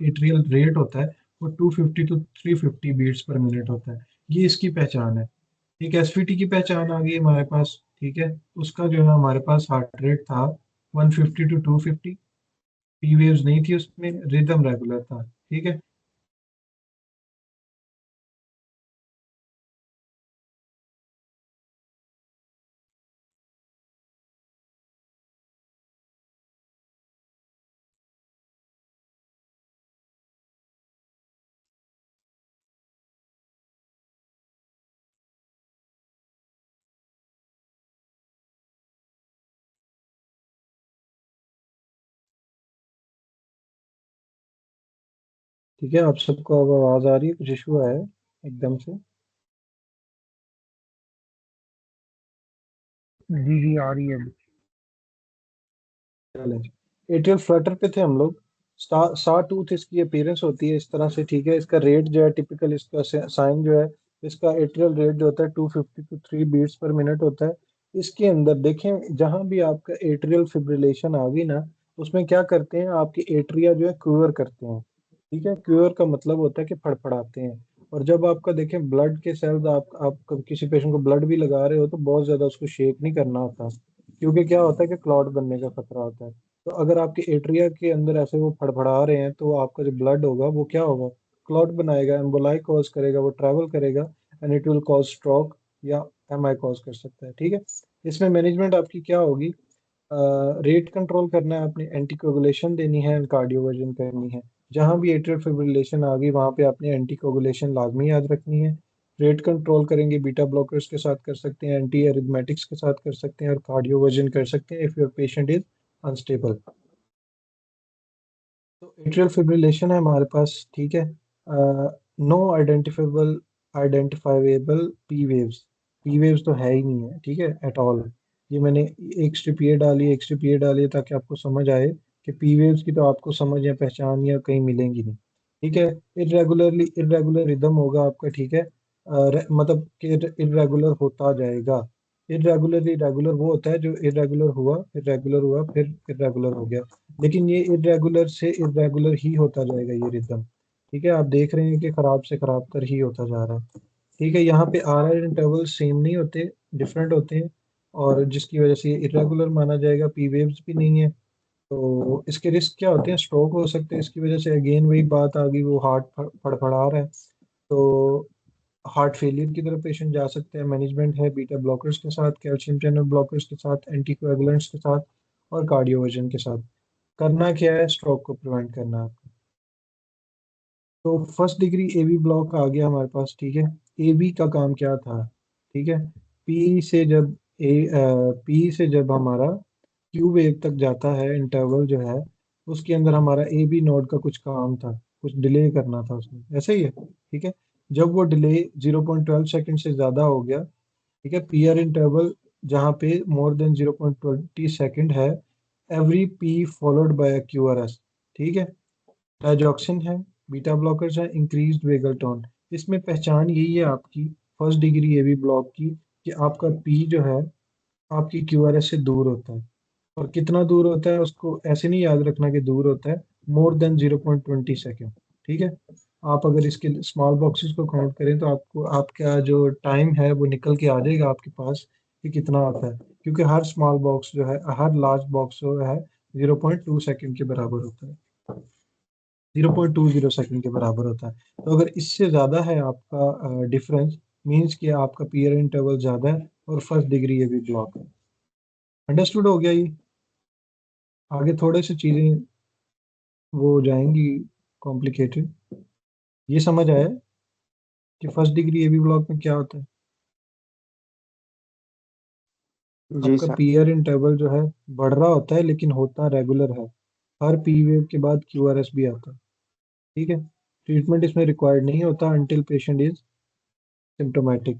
S1: एट्रियल रेट होता है, वो 250 to 350 बीट्स पर मिनट होता है। ये इसकी पहचान है। एक एसवीटी की पहचान आ गई हमारे पास, ठीक है। उसका जो है हमारे पास हार्ट रेट था 150 to 250, पी वेव्स नहीं थी उसमें, रिदम रेगुलर था, ठीक है। ठीक है, आप सबको अब आवाज आ रही है? कुछ इशू है एकदम से?
S2: जी जी आ रही है अभी।
S1: चलें, एट्रियल फ्लटर पे थे हम लोग। सा टूथ इसकी अपीयरेंस होती है इस तरह से, ठीक है। इसका रेट जो है टिपिकल, इसका साइन जो है, इसका एट्रियल रेट जो होता है 250 to 3 बीट्स पर मिनट होता है। इसके अंदर देखें, जहां भी आपका एट्रियल फिब्रिलेशन आ गई ना, उसमें क्या करते हैं, आपके एट्रिया जो है क्यूअर करते हैं, ठीक है। क्यूअर का मतलब होता है कि फड़फड़ाते हैं। और जब आपका देखें ब्लड के सेल्स, आप किसी पेशेंट को ब्लड भी लगा रहे हो तो बहुत ज्यादा उसको शेक नहीं करना होता, क्योंकि क्या होता है कि क्लॉट बनने का खतरा होता है। तो अगर आपके एट्रिया के अंदर ऐसे वो फड़फड़ा रहे हैं, तो आपका जो ब्लड होगा वो क्या होगा, क्लॉट बनाएगा, एम्बोलाई कॉज करेगा, वो ट्रैवल करेगा, and it will cause stroke या एमआई कॉज कर सकता है, ठीक है। इसमें मैनेजमेंट आपकी क्या होगी, रेट कंट्रोल करना है आपने, एंटीकोगुलेशन देनी है, कार्डियोवर्जन करनी है। जहां भी एट्रियल फिब्रिलेशन आ गई वहां पे आपने एंटीकोगुलेशन लाजमी याद रखनी है। रेट कंट्रोल करेंगे, बीटा ब्लॉकर्स के साथ कर सकते हैं, एंटी एरिथमेटिक्स के साथ कर सकते हैं, और कार्डियोवर्जन कर सकते हैं if your patient is unstable. तो एट्रियल फिब्रिलेशन है हमारे पास, ठीक है। नो आइडेंटिफाइबल पी वेव्स तो है ही नहीं है, ठीक है, एट ऑल। ये मैंने एक स्ट्रिप ये डाली है ताकि आपको समझ आए कि पी वेव्स की तो आपको समझ या पहचान या कहीं मिलेंगी नहीं, ठीक है। इरेगुलर रिदम होगा आपका, ठीक है। मतलब कि इरेगुलर होता जाएगा। इरेगुलर वो होता है जो इरेगुलर हुआ फिर इरेगुलर हो गया, लेकिन ये इरेगुलर से इरेगुलर ही होता जाएगा ये रिदम, ठीक है। आप देख रहे हैं कि खराब से खराब तर ही होता जा रहा है, ठीक है। यहाँ पे आर आर इंटरवल सेम नहीं होते, डिफरेंट होते हैं, और जिसकी वजह से ये इरेगुलर माना जाएगा। पी वेव्स भी नहीं है, तो इसके रिस्क क्या होते हैं, स्ट्रोक हो सकते हैं इसकी वजह से। अगेन वही बात आ गई, वो हार्ट फड़फड़ा रहा है, तो हार्ट फेलियर की तरफ पेशेंट जा सकते हैं। मैनेजमेंट है बीटा ब्लॉकर्स के साथ, कैल्शियम चैनल ब्लॉकर्स के साथ, एंटीकोएगुलेंट्स के साथ, और कार्डियोवर्जन के साथ। करना क्या है, स्ट्रोक को प्रिवेंट करना है आपको। तो फर्स्ट डिग्री एवी ब्लॉक आ गया हमारे पास, ठीक है। एवी का काम क्या था, ठीक है। पी से जब पी से जब हमारा क्यू वेव तक जाता है, इंटरवल जो है, उसके अंदर हमारा ए बी नोड का कुछ काम था, कुछ डिले करना था उसमें, ऐसा ही है, ठीक है। जब वो डिले 0.12 सेकेंड से ज़्यादा हो गया, ठीक है, पी आर इंटरवल जहाँ पे मोर देन 0.20 सेकेंड है, every P followed by QRS, ठीक है। डाइजॉक्सिन है, बीटा ब्लॉकर्स है, इंक्रीज्ड वेगल टोन। इसमें पहचान यही है आपकी फर्स्ट डिग्री एवी ब्लॉक की कि आपका पी जो है आपकी QRS से दूर होता है। और कितना दूर होता है उसको ऐसे नहीं याद रखना कि दूर होता है, मोर देन 0.20 सेकेंड, ठीक है। आप अगर इसके स्मॉल बॉक्सेस को काउंट करें तो आपको आपका जो टाइम है वो निकल के आ जाएगा आपके पास कि कितना आता है, क्योंकि हर स्मॉल बॉक्स जो है, हर लार्ज बॉक्स जो है 0.2 सेकेंड के बराबर होता है, 0.20 सेकेंड के बराबर होता है। तो अगर इससे ज़्यादा है आपका डिफरेंस, मीन्स कि आपका पीयर इंटरवल ज़्यादा है और फर्स्ट डिग्री ये भी ब्लॉक है। अंडरस्टूड हो गया ये? आगे थोड़े से चीज़ें वो हो जाएंगी कॉम्प्लिकेटेड। ये समझ आया कि फर्स्ट डिग्री एबी ब्लॉक में क्या होता है?
S3: जी
S1: आपका
S3: सर।
S1: पीयर इंटरवल जो है बढ़ रहा होता है लेकिन होता रेगुलर है। हर पी वेव के बाद QRS भी आता है, ठीक है। ट्रीटमेंट इसमें रिक्वायर्ड नहीं होता until patient is symptomatic.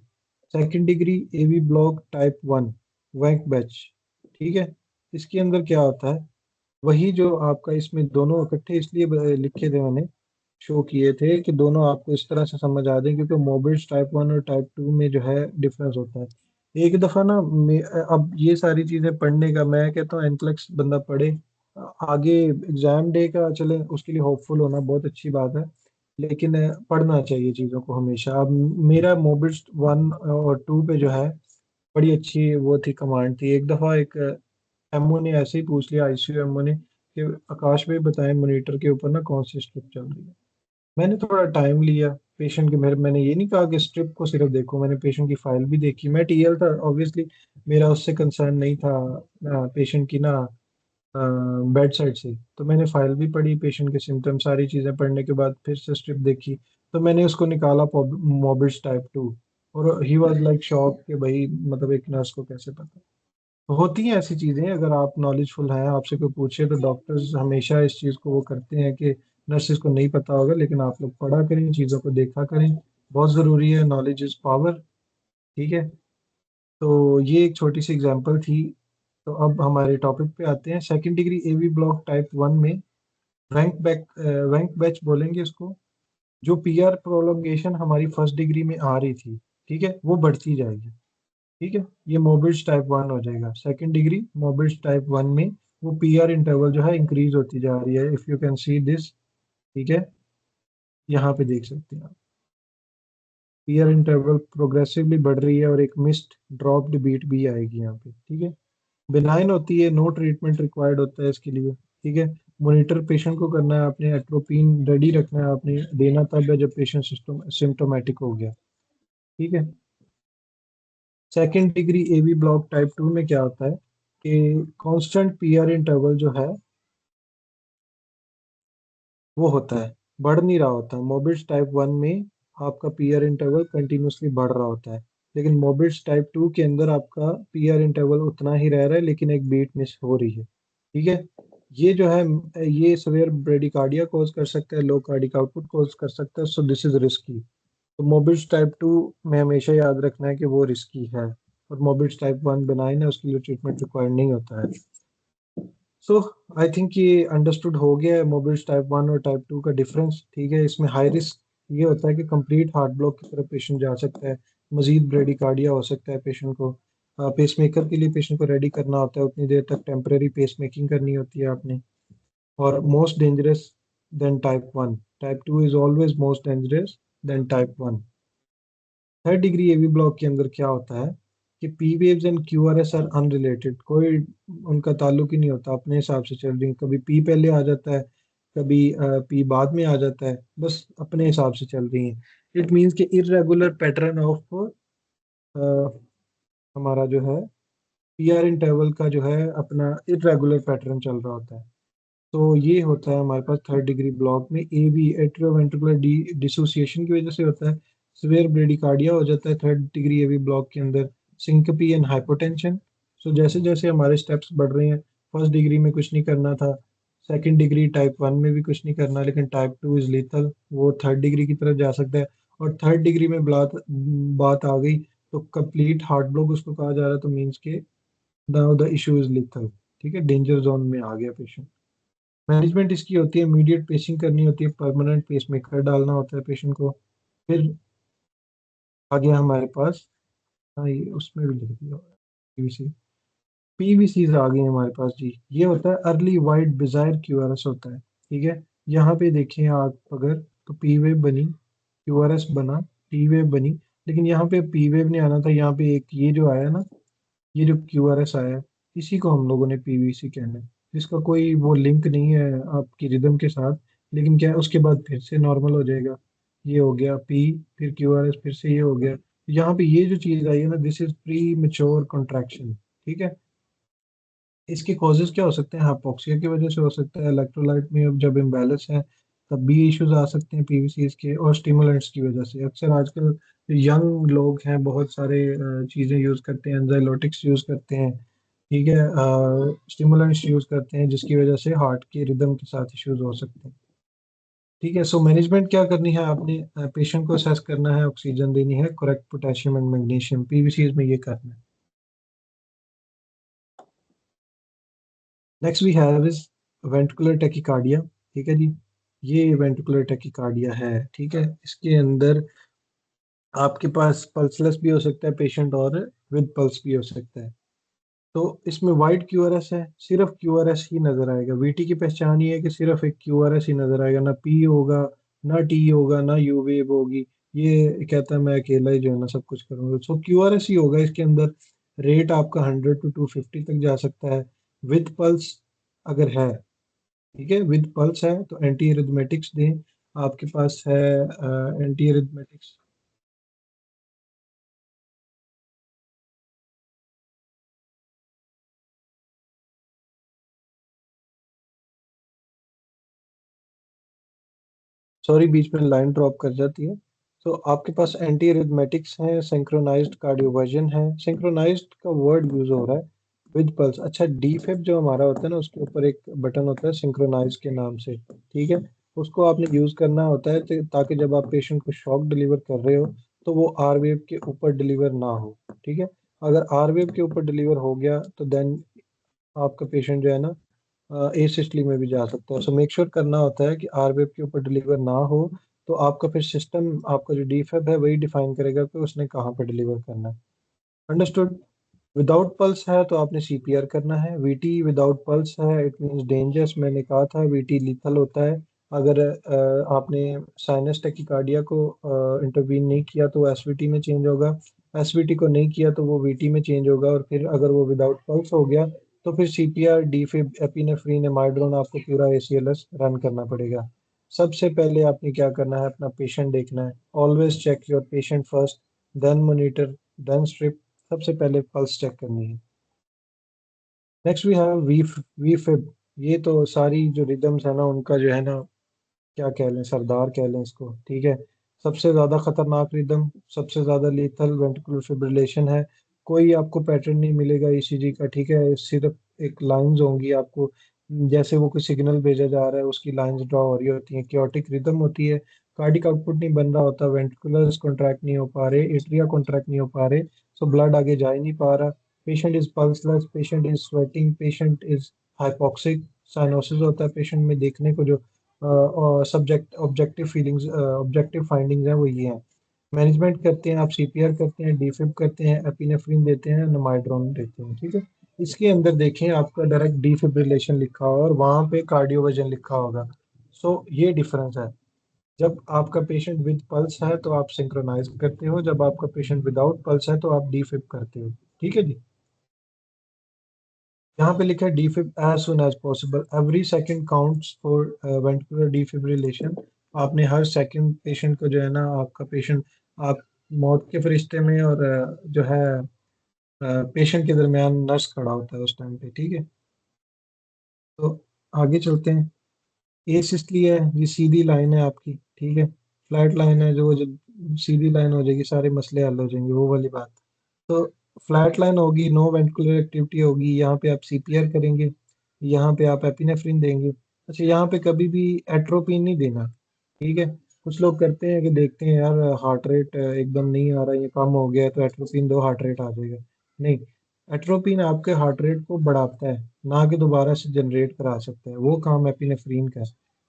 S1: Second degree AV block type 1, Wenckebach, ठीक है। इसके अंदर क्या होता है, वही जो आपका इसमें दोनों इकट्ठे इसलिए लिखे थे मैंने, शो किए थे कि दोनों आपको इस तरह से समझ आ जाए, क्योंकि मोबिल्स टाइप 1 और टाइप 2 में जो है डिफरेंस होता है। एक दफ़ा ना अब ये सारी चीज़ें पढ़ने का मैं कहता हूँ एनक्लेक्स बंदा पढ़े, आगे एग्जाम डे का चले उसके लिए होपफुल होना बहुत अच्छी बात है, लेकिन पढ़ना चाहिए चीज़ों को हमेशा। अब मेरा मोबिल्स 1 और 2 पे जो है बड़ी अच्छी वो थी, कमांड थी। एक दफ़ा एक एमओ ने ऐसे ही पूछ लिया, ICU एमओ ने, कि आकाश भाई बताएं मॉनिटर के ऊपर ना कौन सी स्ट्रिप चल रही है। मैंने थोड़ा टाइम लिया पेशेंट के, मेरे मैंने ये नहीं कहा कि स्ट्रिप को सिर्फ देखो, मैंने पेशेंट की फाइल भी देखी। मैं TL था ऑब्वियसली, मेरा उससे कंसर्न नहीं था पेशेंट की ना बेड साइड से। तो मैंने फाइल भी पढ़ी, पेशेंट के सिम्टम सारी चीज़ें पढ़ने के बाद फिर से स्ट्रिप देखी। तो मैंने उसको निकाला मोबिल्स टाइप 2, और ही वाज लाइक शॉक कि भाई मतलब एक नर्स को कैसे पता। तो होती हैं ऐसी चीज़ें, अगर आप नॉलेजफुल हैं, आपसे कोई पूछे तो डॉक्टर्स हमेशा इस चीज़ को वो करते हैं कि नर्सिस को नहीं पता होगा, लेकिन आप लोग पढ़ा करें, चीज़ों को देखा करें, बहुत ज़रूरी है। नॉलेज इज़ पावर, ठीक है। तो ये एक छोटी सी एग्जांपल थी। तो अब हमारे टॉपिक पे आते हैं। Second degree AV block type 1 में रैंक बैच बोलेंगे इसको। जो PR प्रोलोंगेशन हमारी फर्स्ट डिग्री में आ रही थी, ठीक है, वो बढ़ती जाएगी, ठीक है। ये मोबिल्स टाइप 1 हो जाएगा। सेकंड डिग्री मोबिल्स टाइप 1 में वो PR इंटरवल जो है इंक्रीज होती जा रही है, if you can see this, ठीक है। यहाँ पे देख सकते हैं आप, PR इंटरवल प्रोग्रेसिवली बढ़ रही है और एक मिस्ड ड्रॉप्ड बीट भी आएगी यहाँ पे, ठीक है। बेनाइन होती है, नो ट्रीटमेंट रिक्वायर्ड होता है इसके लिए, ठीक है। मॉनिटर पेशेंट को करना है आपने, एट्रोपिन रेडी रखना है आपने, देना तब है जब पेशेंट सिम्टोमेटिक हो गया, ठीक है। Second degree AV block type 2 में क्या होता है कि कांस्टेंट PR इंटरवल जो है वो होता है, बढ़ नहीं रहा होता। मोबिल्स टाइप 1 में आपका PR इंटरवल कंटिन्यूसली बढ़ रहा होता है, लेकिन मोबिल्स टाइप 2 के अंदर आपका PR इंटरवल उतना ही रह रहा है, लेकिन एक बीट मिस हो रही है, ठीक है। ये जो है ये सवेयर ब्रेडिकार्डिया कॉज कर सकता है, लो कार्डिक आउटपुट कॉज कर सकता है, सो दिस इज रिस्की। तो मोबिल्स टाइप 2 में हमेशा याद रखना है कि वो रिस्की है, और मोबिल्स टाइप 1 बेनाइन है, उसके लिए ट्रीटमेंट रिक्वायर्ड नहीं होता है। सो आई थिंक ये अंडरस्टूड हो गया है मोबिल्स टाइप 1 और टाइप 2 का डिफरेंस, ठीक है। इसमें हाई रिस्क ये होता है कि कंप्लीट हार्ट ब्लॉक की तरफ पेशेंट जा सकता है, मजीद ब्रेडिकार्डिया हो सकता है पेशेंट को। पेसमेकर के लिए पेशेंट को रेडी करना होता है, उतनी देर तक टेम्परेरी पेस मेकिंग करनी होती है आपने। और most dangerous then type 1, type 2 is always most dangerous then type 1। Third degree AV block के अंदर क्या होता है कि P waves and QRS are unrelated, कोई उनका ताल्लुक ही नहीं होता, अपने हिसाब से चल रही है। कभी पी पहले आ जाता है, कभी पी बाद में आ जाता है, बस अपने हिसाब से चल रही है। इट मीन्स कि इरेगुलर पैटर्न ऑफ हमारा जो है PR इंटरवल का जो है अपना इरेगुलर पैटर्न चल रहा होता है। तो ये होता है हमारे पास थर्ड डिग्री ब्लॉक में। AV एट्रियोवेंट्रिकुलर डिसोसिएशन की वजह से होता है। सिवियर ब्रेडिकार्डिया हो जाता है थर्ड डिग्री AV ब्लॉक के अंदर। सिंकपी एंड हाइपोटेंशन। सो जैसे जैसे हमारे स्टेप्स बढ़ रहे हैं, फर्स्ट डिग्री में कुछ नहीं करना था, सेकंड डिग्री टाइप 1 में भी कुछ नहीं करना, लेकिन टाइप 2 इज लीथल, वो थर्ड डिग्री की तरफ जा सकता है। और थर्ड डिग्री में बात बात आ गई तो कंप्लीट हार्ट ब्लॉक उसको कहा जा रहा है, तो मीन्स के now the issue is lethal, ठीक है, डेंजर जोन में आ गया पेशेंट। मैनेजमेंट इसकी होती है, इमीडिएट पेसिंग करनी होती है, परमानेंट पेसमेकर डालना होता है पेशेंट को। फिर आ गया हमारे पास, हाँ ये उसमें भी लिख दिया पीवीसी, पीवीसी आ गई हमारे पास जी। ये होता है अर्ली वाइड डिजायर क्यूआरएस होता है, ठीक है। यहाँ पे देखें आप अगर, तो पी वेव बनी, क्यूआरएस बना, टी वेव बनी, लेकिन यहाँ पे पी वेव नहीं आना था, यहाँ पे एक ये जो आया ना, ये जो क्यूआरएस आया है, इसी को हम लोगों ने पीवीसी कहना है, जिसका कोई वो लिंक नहीं है आपकी रिदम के साथ। लेकिन क्या है, उसके बाद फिर से नॉर्मल हो जाएगा, ये हो गया पी, फिर क्यूआरएस, फिर से ये हो गया। यहाँ पे ये जो चीज आई है ना, this is pre mature contraction, ठीक है। इसके कॉजेज क्या हो सकते हैं? हाइपोक्सिया की वजह से हो सकता है, इलेक्ट्रोलाइट में अब जब इम्बैलेंस है तब भी इश्यूज आ सकते हैं पीवीसीज के, और स्टिमुलेंट्स की वजह से। अक्सर आजकल यंग लोग हैं, बहुत सारे चीज़ें यूज़ करते हैं, एंजाइलोटिक्स यूज़ करते हैं, ठीक है, स्टिमुलेंट्स यूज़ करते हैं, जिसकी वजह से हार्ट की रिदम के साथ इश्यूज हो सकते हैं, ठीक है। सो मैनेजमेंट क्या करनी है आपने? पेशेंट को असेस करना है, ऑक्सीजन देनी है, correct potassium and magnesium, PVCs में ये करना है। Next we have is ventricular tachycardia, ठीक है जी। ये वेंट्रिकुलर टेकिकार्डिया है, ठीक है। इसके अंदर आपके पास पल्सलेस भी हो सकता है पेशेंट, और विद पल्स भी हो सकता है। तो इसमें वाइड क्यूआरएस है, सिर्फ क्यूआरएस ही नजर आएगा। वीटी की पहचान ये है कि सिर्फ एक क्यूआरएस ही नजर आएगा, ना पी होगा, ना टी होगा, ना यू वेव होगी। ये कहता है मैं अकेला ही जो है ना सब कुछ करूंगा, सो क्यूआरएस ही होगा इसके अंदर। रेट आपका 100 to 250 तक जा सकता है, विद पल्स अगर है, ठीक है। विद पल्स है तो एंटी एरिथमेटिक्स दें, आपके पास है एंटी एरिथमेटिक्स। सॉरी, बीच में लाइन ड्रॉप कर जाती है। तो आपके पास एंटी एरिथमेटिक्स हैं, सिंक्रोनाइज्ड कार्डियोवर्जन है। सिंक्रोनाइज्ड का वर्ड यूज हो रहा है, विद पल्स। अच्छा, डी फेब जो हमारा होता है ना, उसके ऊपर एक बटन होता है सिंक्रोनाइज के नाम से, ठीक है। उसको आपने यूज करना होता है ताकि जब आप पेशेंट को शॉक डिलीवर कर रहे हो तो वो आर वेव के ऊपर डिलीवर ना हो, ठीक है। अगर आर वेव के ऊपर डिलीवर हो गया तो देन आपका पेशेंट जो है ना एसिस्टली में भी जा सकता है। सो मेक श्योर करना होता है कि आर वेब के ऊपर डिलीवर ना हो, तो आपका फिर सिस्टम, आपका जो डीफेब है वही डिफाइन करेगा कि उसने कहाँ पे डिलीवर करना है। अंडरस्टूड। विदाउट पल्स है तो आपने सीपीआर करना है। वीटी विदाउट पल्स है, इट मींस डेंजरस, मैंने कहा था वीटी लीथल होता है। अगर आपने साइनस टेकिकार्डिया को इंटरवीन नहीं किया तो वो एसवीटी में चेंज होगा, एसवीटी को नहीं किया तो वो वीटी में चेंज होगा, और फिर अगर वो विदाउट पल्स हो गया तो फिर सीपीआर, डीफिब, एपिनेफ्रीन, एमाइड्रोन आपको पूरा एसीएलएस रन करना पड़ेगा। सबसे पहले आपने क्या करना है, अपना पेशेंट देखना है। Always check your patient first, then monitor, then strip. सबसे पहले पल्स चेक करनी है। Next we have V fib. ये तो सारी जो रिदम्स है ना उनका जो है ना, क्या कह लें, सरदार कह लें इसको, ठीक है। सबसे ज़्यादा खतरनाक रिदम, सबसे ज़्यादा लीथल वेंट्रिकुलर फिब्रिलेशन है। कोई आपको पैटर्न नहीं मिलेगा ईसीजी का, ठीक है। सिर्फ एक लाइंस होंगी आपको, जैसे वो कोई सिग्नल भेजा जा रहा है उसकी लाइंस ड्रॉ हो रही होती हैं। क्योटिक रिदम होती है, कार्डिक आउटपुट नहीं बन रहा होता, वेंट्रिकुलर्स कॉन्ट्रैक्ट नहीं हो पा रहे, एट्रिया कॉन्ट्रैक्ट नहीं हो पा रहे, सो ब्लड आगे जा ही नहीं पा रहा। Patient is pulseless, patient is sweating, patient is hypoxic. Cyanosis होता है पेशेंट में, देखने को जो और subject objective feelings, objective findings हैं वो ये हैं। मैनेजमेंट करते हैं आप, सीपीआर करते हैं, डीफिब करते हैं, एपिनेफ्रिन देते हैं, नमाइड्रोन देते हैं, ठीक है। इसके अंदर देखें आपका डायरेक्ट डीफिब्रिलेशन लिखा होगा और वहाँ पे कार्डियोवर्जन लिखा होगा। सो ये डिफरेंस है। जब आपका पेशेंट विद पल्स है तो आप सिंक्रोनाइज करते हो, जब आपका पेशेंट विदाउट पल्स है तो आप डीफिब करते हो, ठीक है जी। यहाँ पे लिखा है defib as soon as possible, every second counts for ventricular defibrillation. आपने हर सेकंड पेशेंट को जो है ना, आपका पेशेंट, आप मौत के फरिश्ते में और जो है पेशेंट के दरमियान नर्स खड़ा होता है उस टाइम पे, ठीक है। तो आगे चलते हैं। ए सिस्टली है, ये सीधी लाइन है आपकी, ठीक है। फ्लैट लाइन है, जो जब सीधी लाइन हो जाएगी सारे मसले हल हो जाएंगे, वो वाली बात। तो फ्लैट लाइन होगी, नो वेंट्रिकुलर एक्टिविटी होगी, यहाँ पे आप सीपीआर करेंगे, यहाँ पे आप एपिनेफ्रिन देंगे। अच्छा, यहाँ पे कभी भी एट्रोपिन नहीं देना, ठीक है। कुछ लोग करते हैं कि देखते हैं यार हार्ट रेट एकदम नहीं आ रहा, ये कम हो गया है, तो एट्रोपिन दो, हार्ट रेट आ जाएगा। नहीं, एट्रोपिन आपके हार्ट रेट को बढ़ाता है, ना कि दोबारा से जनरेट करा सकता है, वो काम एपिनेफ्रीन का है।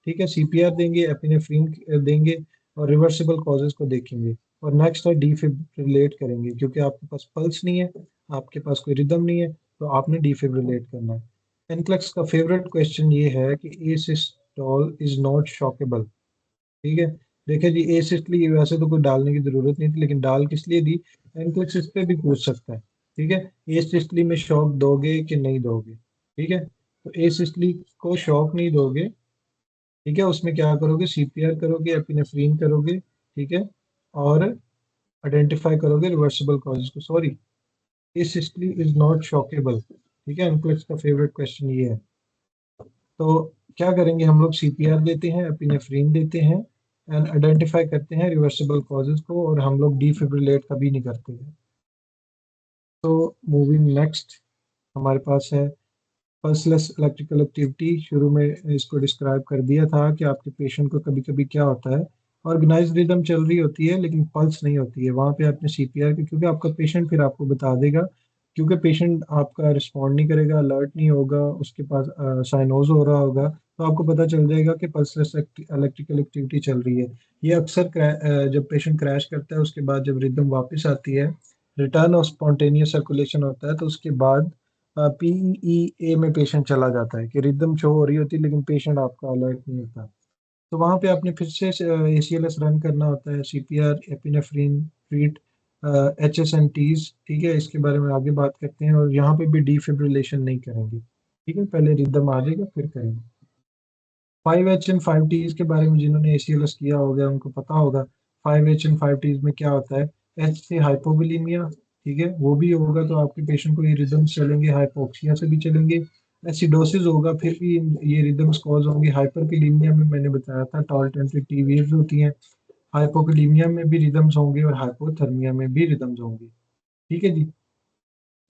S1: ठीक है, सीपीआर देंगे, एपिनेफ्रीन देंगे और रिवर्सिबल कॉजेज को देखेंगे। और नेक्स्ट है डिफिब्रिलेट करेंगे, क्योंकि आपके पास पल्स नहीं है, आपके पास कोई रिदम नहीं है, तो आपने डिफिब्रिलेट करना है। एनक्लेक्स का फेवरेट क्वेश्चन ये है कि ए सिस्टोल इज नॉट शॉकेबल। ठीक है, देखिए जी, ए सिस्टली वैसे तो कोई डालने की जरूरत नहीं थी, लेकिन डाल किस लिए दी, एनक्लेक्स इस पे भी पूछ सकता है। ठीक है, ए सिस्टली में शॉक दोगे कि नहीं दोगे। ठीक है, तो ए सिस्टली को शॉक नहीं दोगे। ठीक है, उसमें क्या करोगे, सीपीआर करोगे, एपिनेफ्रीन करोगे। ठीक है, और आइडेंटिफाई करोगे रिवर्सिबल कॉजेज को। Sorry, asystole is not shockable. ठीक है, एनक्लेक्स का फेवरेट क्वेश्चन ये है। तो क्या करेंगे हम लोग, सीपीआर देते हैं, एपिनेफ्रीन देते हैं एंड आइडेंटिफाई करते हैं रिवर्सिबल कॉजेज को, और हम लोग डिफिब्रिलेट कभी नहीं करते हैं। तो मूविंग नेक्स्ट, हमारे पास है पल्सलेस इलेक्ट्रिकल एक्टिविटी। शुरू में इसको डिस्क्राइब कर दिया था कि आपके पेशेंट को कभी कभी क्या होता है, ऑर्गेनाइज रिदम चल रही होती है लेकिन पल्स नहीं होती है, वहां पे आपने सीपीआर की, क्योंकि आपका पेशेंट फिर आपको बता देगा, क्योंकि पेशेंट आपका रिस्पॉन्ड नहीं करेगा, अलर्ट नहीं होगा, उसके पास साइनोज हो रहा होगा, तो आपको पता चल जाएगा कि पल्सलेस इलेक्ट्रिकल एक्टिविटी चल रही है। ये अक्सर जब पेशेंट क्रैश करता है उसके बाद जब रिदम वापस आती है, रिटर्न ऑफ स्पॉन्टेनियस सर्कुलेशन होता है, तो उसके बाद पीईए में पेशेंट चला जाता है कि रिदम शो हो रही होती है लेकिन पेशेंट आपका अलर्ट नहीं होता। तो वहां पे आपने फिर से एसीएलएस रन करना होता है, सीपीआर, एपिनेफ्रीन, ट्रीट, एचएसएनटीज। ठीक है, इसके बारे में आगे बात करते हैं, और यहाँ पे भी डिफिब्रिलेशन नहीं करेंगे। ठीक है, पहले रिदम आ जाएगा फिर करेंगे। 5H एंड 5Ts के बारे में जिन्होंने एसीएलएस किया होगा उनको पता होगा। 5H एंड 5Ts में क्या होता है, एच से हाइपोवोलीमिया। ठीक है, वो भी होगा तो आपके पेशेंट को ये रिदम्स चलेंगे, हाइपोक्सिया से भी चलेंगे। एसिडोसिस होगा फिर भी ये रिदम्स कॉज होंगे। हाइपरकलीमिया में मैंने बताया था टॉल टेम्परेचर टी वेव्स होती हैं। हाइपोकलीमिया में भी रिदम्स होंगे और हाइपोथर्मिया में भी रिदम्स होंगे। ठीक है जी,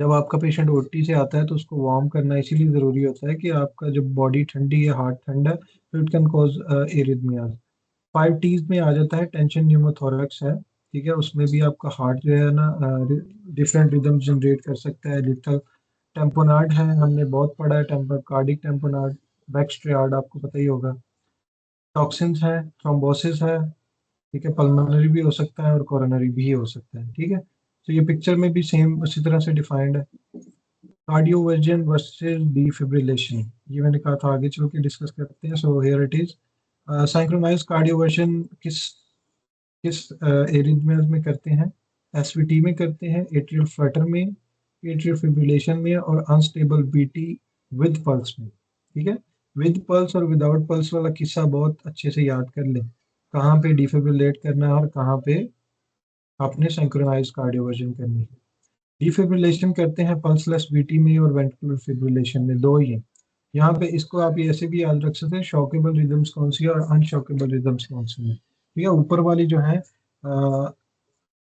S1: जब आपका पेशेंट ओटी से आता है तो उसको वार्म करना इसीलिए ज़रूरी होता है कि आपका जब बॉडी ठंडी है, हार्ट ठंडा है, तो it can cause arrhythmias. 5Ts में आ जाता है टेंशन न्यूमोथोरैक्स है। ठीक है, उसमें भी आपका हार्ट जो है ना डिफरेंट रिदम जनरेट कर सकता है। लिथल टेम्पोनार्ड है, हमने बहुत पढ़ा है, टेम्पर कार्डिक टेम्पोनार्ड, बैक्स्ट्रियार्ड आपको पता ही होगा। टॉक्सिन्स है, थ्रोम्बोसिस है। ठीक है, पल्मोनरी भी हो सकता है और कोरोनरी भी हो सकता है। ठीक है, तो ये पिक्चर में भी सेम उसी तरह से डिफाइंड है। कार्डियोवर्जन वर्सेस डिफिब्रिलेशन, ये मैंने कहा था आगे चल के डिस्कस करते हैं। So here it is. Synchronized cardioversion किस किस एरिथमियाज में करते हैं, एसवीटी में करते हैं, एट्रियल फ्लटर में, एट्रियल फिब्रिलेशन में, और अनस्टेबल बीटी विद पल्स में। ठीक है, विद पल्स और विदाउट पल्स वाला किस्सा बहुत अच्छे से याद कर लें, कहाँ पे डिफिब्रिलेट करना है और कहाँ पे आपने सिंक्रोनाइज कार्डियोवर्जन करनी है। डिफिब्रिलेशन करते हैं पल्सलेस बीटी में और वेंट्रिकुलर फिब्रिलेशन में, दो ही है। यहाँ पे इसको आप ऐसे भी याद रख सकते हैं, शॉकेबल रिदम्स कौन सी है और अनशॉकेबल रिदम्स कौन सी है। ठीक है, ऊपर वाली जो है,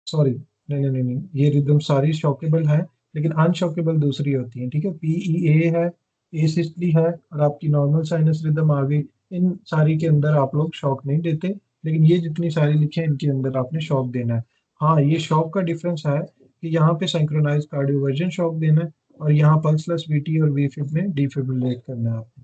S1: सॉरी, नहीं नहीं नहीं नहीं, ये रिदम सारी शॉकेबल है लेकिन अनशॉकेबल दूसरी होती है। ठीक है, पीईए है, ए सिस्टली है, और आपकी नॉर्मल साइनस रिदम आ गई। इन सारी के अंदर आप लोग शॉक नहीं देते, लेकिन ये जितनी सारी लिखी है इनके अंदर आपने शॉक देना है। हाँ, ये शॉक का डिफरेंस है कि यहाँ पे सिंक्रोनाइज कार्डियोवर्जन शॉक देना है और यहाँ पल्सलेस वीटी और वीफिब में डिफिब्रिलेट करना है आपने।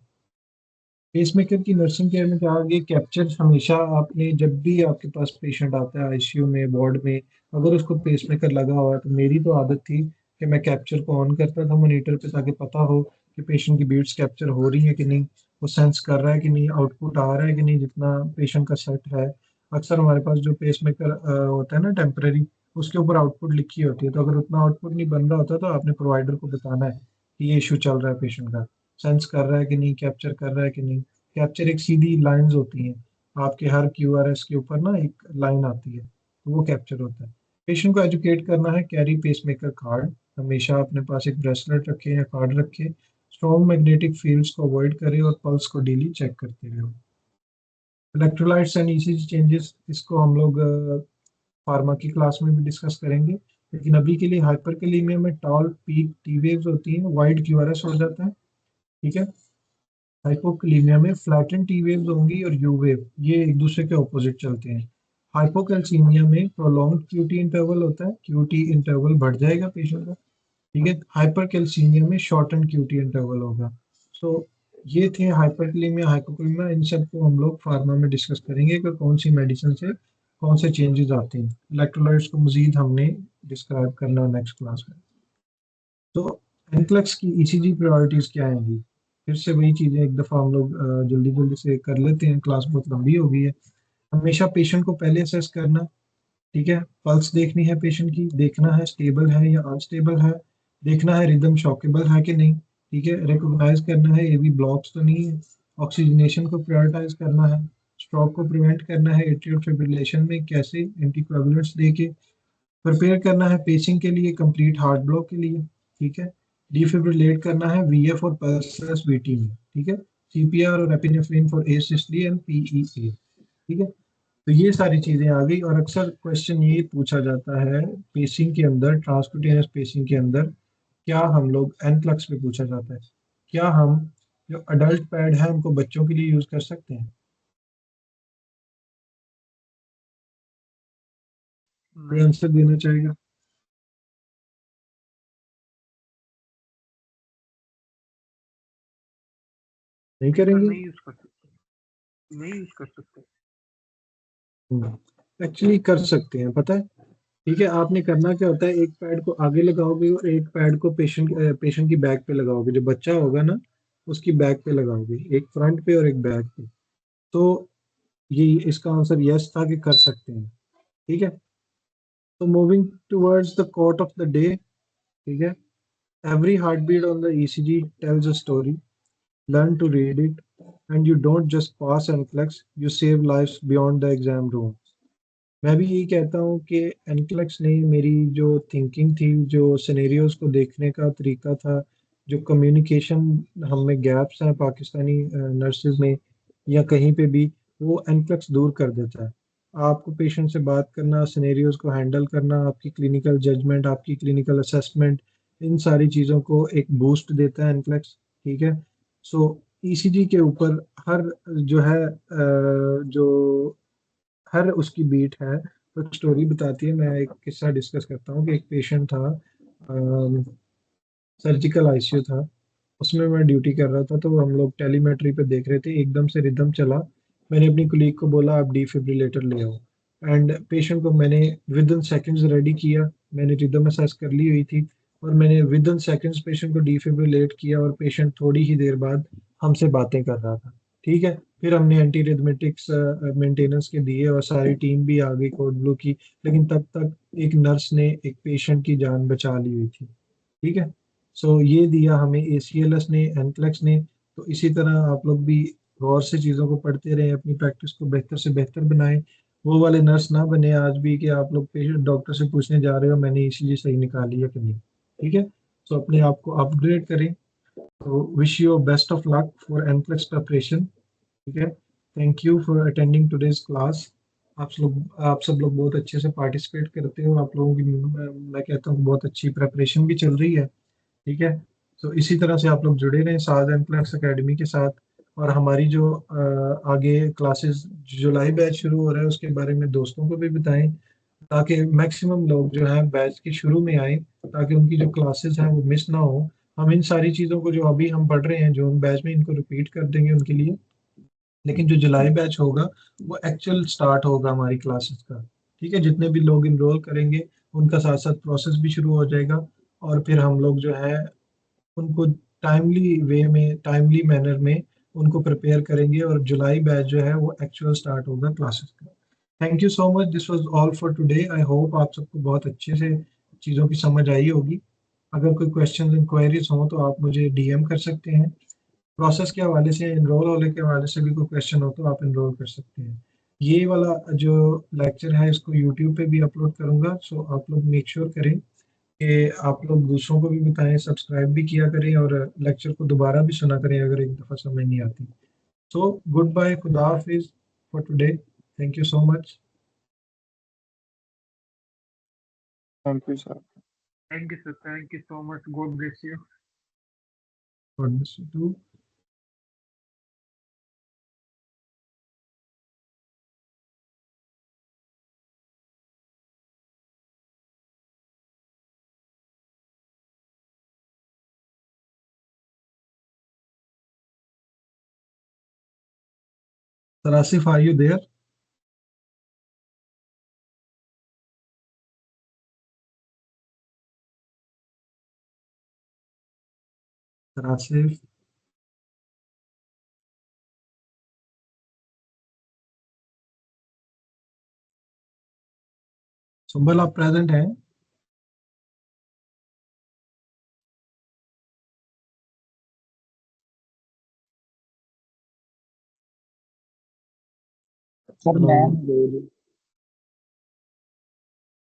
S1: पेसमेकर की नर्सिंग केयर में क्या होगी, कैप्चर हमेशा आपने, जब भी आपके पास पेशेंट आता है आईसीयू में, वार्ड में, अगर उसको पेसमेकर लगा हुआ है, तो मेरी तो आदत थी कि मैं कैप्चर को ऑन करता था मॉनिटर पे, ताकि पता हो कि पेशेंट की बीट्स कैप्चर हो रही है कि नहीं, वो सेंस कर रहा है कि नहीं, आउटपुट आ रहा है कि नहीं जितना पेशेंट का सेट है। अक्सर हमारे पास जो पेसमेकर होता है ना टेम्पररी, उसके ऊपर आउटपुट लिखी होती है, तो अगर उतना आउटपुट नहीं बन रहा होता तो आपने प्रोवाइडर को बताना है कि ये इशू चल रहा है, पेशेंट का सेंस कर रहा है कि नहीं, कैप्चर कर रहा है कि नहीं। कैप्चर एक सीधी लाइंस होती हैं, आपके हर क्यूआरएस के ऊपर ना एक लाइन आती है, तो वो कैप्चर होता है। पेशेंट को एजुकेट करना है, कैरी पेसमेकर कार्ड, हमेशा अपने पास एक ब्रेसलेट रखें या कार्ड रखें। स्ट्रॉन्ग मैग्नेटिक फील्ड्स को अवॉइड करें और पल्स को डेली चेक करते रहो। इलेक्ट्रोलाइट्स एंड ईसीजी चेंजेस, इसको हम लोग फार्मा की क्लास में भी डिस्कस करेंगे, लेकिन अभी के लिए हाइपरकैलेमिया में टॉल पीक टी वेव्स होती हैं, वाइड क्यूआरएस हो जाता है। ठीक है, हाइपोकैलेमिया में फ्लैटन टी वेव्स होंगी और यू वेव, ये एक दूसरे के ऑपोजिट चलते हैं। हाइपोकैल्सीमिया में प्रोलॉन्ग क्यूटी इंटरवल होता है, क्यूटी इंटरवल बढ़ जाएगा पेशेंट का। ठीक है। हाइपरकैल्सीमिया में शॉर्ट एंड क्यूटी इंटरवल होगा। सो ये थे हाइपरकैलेमिया, हाइपोकैलेमिया, इन सबको हम लोग फार्मा में डिस्कस करेंगे कि कौन सी मेडिसिन से कौन से चेंजेस आते हैं। इलेक्ट्रोलाइट्स को मजीद हमने डिस्क्राइब करना नेक्स्ट क्लास में। तो एनक्लेक्स की ईसीजी प्रायोरिटीज क्या आएंगी? फिर से वही चीजें एक दफा हम लोग जल्दी जल्दी से कर लेते हैं, क्लास बहुत लंबी हो गई है। हमेशा पेशेंट को पहले असेस करना, ठीक है। पल्स देखनी है पेशेंट की, देखना है स्टेबल है या अनस्टेबल है, देखना है रिदम शॉकेबल है कि नहीं, ठीक है। रिकॉग्नाइज करना है एवी ब्लॉक्स तो नहीं है, ऑक्सीजनेशन को प्रायोरिटाइज करना है, स्ट्रोक को प्रिवेंट करना है एट्रियल फिब्रिलेशन में कैसे, एंटीकोएगुलेंट्स देके प्रिपेयर करना है पेसिंग के लिए, कंप्लीट हार्ट ब्लॉक के लिए, ठीक है। डिफिब्रिलेट करना है वीएफ और पल्स वीटी में, ठीक है। सीपीआर और एपिनेफ्रिन फॉर एसिस्टी एंड पीईए, ठीक है। तो ये सारी चीजें आ गई। और अक्सर क्वेश्चन ये पूछा जाता है पेसिंग के अंदर, ट्रांसक्यूटेनियस पेसिंग के अंदर, क्या हम लोग एनफ्लक्स पे पूछा जाता है, क्या हम जो अडल्ट पैड है उनको बच्चों के लिए यूज कर सकते हैं? कोई
S2: नहीं
S1: आंसर देना चाहेगा? नहीं
S2: नहीं सर,
S1: करेंगे?
S2: नहीं यूज कर सकते, नहीं यूज कर सकते।
S1: एक्चुअली कर सकते हैं, पता है। ठीक है, आपने करना क्या होता है, एक पैड को आगे लगाओगे और एक पैड को पेशेंट की बैक पे लगाओगे, जो बच्चा होगा ना उसकी बैक पे लगाओगे, एक फ्रंट पे और एक बैक पे। तो ये इसका आंसर यस था कि कर सकते हैं, ठीक है। तो moving towards the quote of the day, ठीक है। Every heart beat on the ECG tells a story, learn to read it, and you don't just pass and flex, you save lives beyond the exam room. मैं भी यही कहता हूँ कि NCLEX ने मेरी जो थिंकिंग थी, जो सिनेरियोज को देखने का तरीका था, जो कम्युनिकेशन हम में गैप्स हैं पाकिस्तानी नर्सेज में या कहीं पे भी, वो एनक्लेक्स दूर कर देता है। आपको पेशेंट से बात करना, सिनेरियोज को हैंडल करना, आपकी क्लिनिकल जजमेंट, आपकी क्लिनिकल असेसमेंट, इन सारी चीज़ों को एक बूस्ट देता है एनक्लेक्स, ठीक है। सो ईसीजी के ऊपर हर जो है जो हर उसकी बीट है तो एक स्टोरी बताती है। मैं एक किस्सा डिस्कस करता हूँ कि एक पेशेंट था, सर्जिकल आईसीयू था, उसमें मैं ड्यूटी कर रहा था। तो हम लोग टेलीमेट्री पे देख रहे थे, एकदम से रिदम चला। मैंने अपनी कुलीग को बोला आप डिफिब्रिलेटर ले आओ, एंड पेशेंट को मैंने विद इन सेकेंड्स रेडी किया। मैंने रिदम असेस कर ली हुई थी और मैंने विद इन सेकेंड्स पेशेंट को डिफिब्रिलेट किया, और पेशेंट थोड़ी ही देर बाद हमसे बातें कर रहा था, ठीक है। फिर हमने एंटी रिदमेटिक्स मेंटेनेंस के दिए और सारी टीम भी आ गई कोड ब्लू की, लेकिन तब तक एक नर्स ने एक पेशेंट की जान बचा ली हुई थी, ठीक है। सो ये दिया हमें एसीएलएस ने, एनक्लेक्स ने। तो इसी तरह आप लोग भी गौर से चीज़ों को पढ़ते रहें, अपनी प्रैक्टिस को बेहतर से बेहतर बनाएं। वो वाले नर्स ना बने आज भी कि आप लोग पेशेंट डॉक्टर से पूछने जा रहे हो मैंने ईसीजी सही निकाली है कि नहीं, ठीक है। सो अपने आप को अपग्रेड करें। तो wish you best of luck for NCLEX preparation, ठीक है। Thank you for attending today's class. आप सब लोग बहुत अच्छे से पार्टिसिपेट करते हो। आप लोगों की मैं कहता हूँ बहुत अच्छी प्रेपरेशन भी चल रही है, ठीक है। तो इसी तरह से आप लोग जुड़े रहें साज एंड क्लैक्स एकेडमी के साथ। और हमारी जो आगे क्लासेस जुलाई बैच शुरू हो रहा है उसके बारे में दोस्तों को भी बताएं, ताकि मैक्सिमम लोग जो है बैच के शुरू में आए, ताकि उनकी जो क्लासेस हैं वो मिस ना हो। हम इन सारी चीज़ों को जो अभी हम पढ़ रहे हैं जून बैच में, इनको रिपीट कर देंगे उनके लिए। लेकिन जो जुलाई बैच होगा वो एक्चुअल स्टार्ट होगा हमारी क्लासेस का, ठीक है। जितने भी लोग इनरोल करेंगे उनका साथ साथ प्रोसेस भी शुरू हो जाएगा, और फिर हम लोग जो है उनको टाइमली वे में, टाइमली मैनर में उनको प्रिपेयर करेंगे, और जुलाई बैच जो है वो एक्चुअल स्टार्ट होगा क्लासेस का। Thank you so much, this was all for today. I hope आप सबको बहुत अच्छे से चीज़ों की समझ आई होगी। अगर कोई क्वेश्चन इंक्वायरीज हो तो आप मुझे डीएम कर सकते हैं। प्रोसेस के हवाले से, इनरोल होने के हवाले से भी कोई क्वेश्चन हो तो आप इनरोल कर सकते हैं। ये वाला जो लेक्चर है इसको यूट्यूब पे भी अपलोड करूंगा, सो आप लोग मेक श्योर करें कि आप लोग दूसरों को भी बताएं, सब्सक्राइब भी किया करें, और लेक्चर को दोबारा भी सुना करें अगर एक दफ़ा समझ नहीं आती। सो गुड बाय, खुदा हाफिज for today. Thank you so much.
S3: Thank you sir.
S2: Thank you sir, thank you so much, God bless you.
S1: God bless you too. Sir Asif, are you there? Sir Asif, Sumbul आप प्रेजेंट हैं?
S4: Sir
S1: hello.
S4: Ma'am बोली।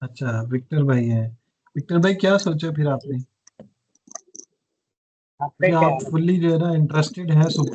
S1: अच्छा, Victor भाई हैं। Victor भाई क्या सोचा फिर आपने?
S4: आप पे
S1: क्योंकि
S4: क्या
S1: आप
S4: है?
S1: फुल्ली जो है ना इंटरेस्टेड हैं